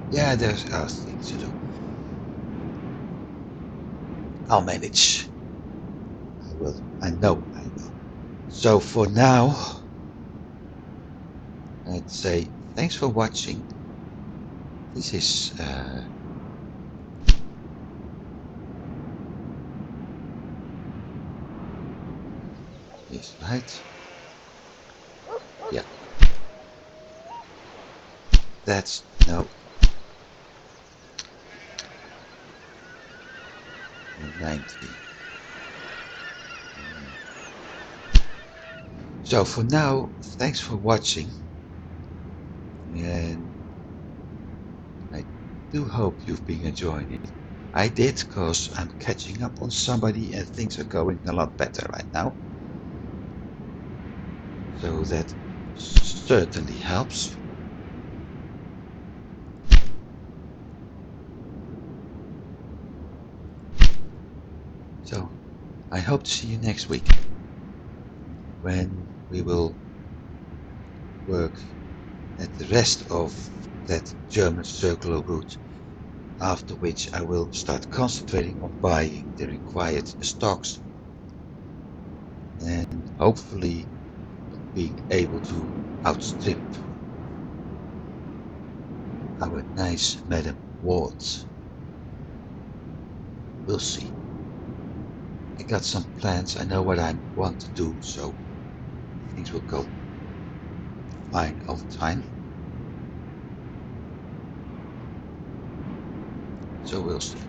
Yeah, there's other things to do. I'll manage. I will. I know I will. So for now, I'd say thanks for watching. This is right. Yeah. That's no. 90. So for now, thanks for watching. And I do hope you've been enjoying it. I did, because I'm catching up on somebody and things are going a lot better right now. So that certainly helps. I hope to see you next week, when we will work at the rest of that German circular route, after which I will start concentrating on buying the required stocks and hopefully being able to outstrip our nice Madam Wards. We'll see. I got some plans, I know what I want to do, so things will go fine over time. So we'll see.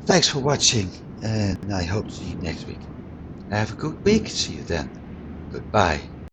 Thanks for watching, and I hope to see you next week. Have a good week. See you then. Goodbye.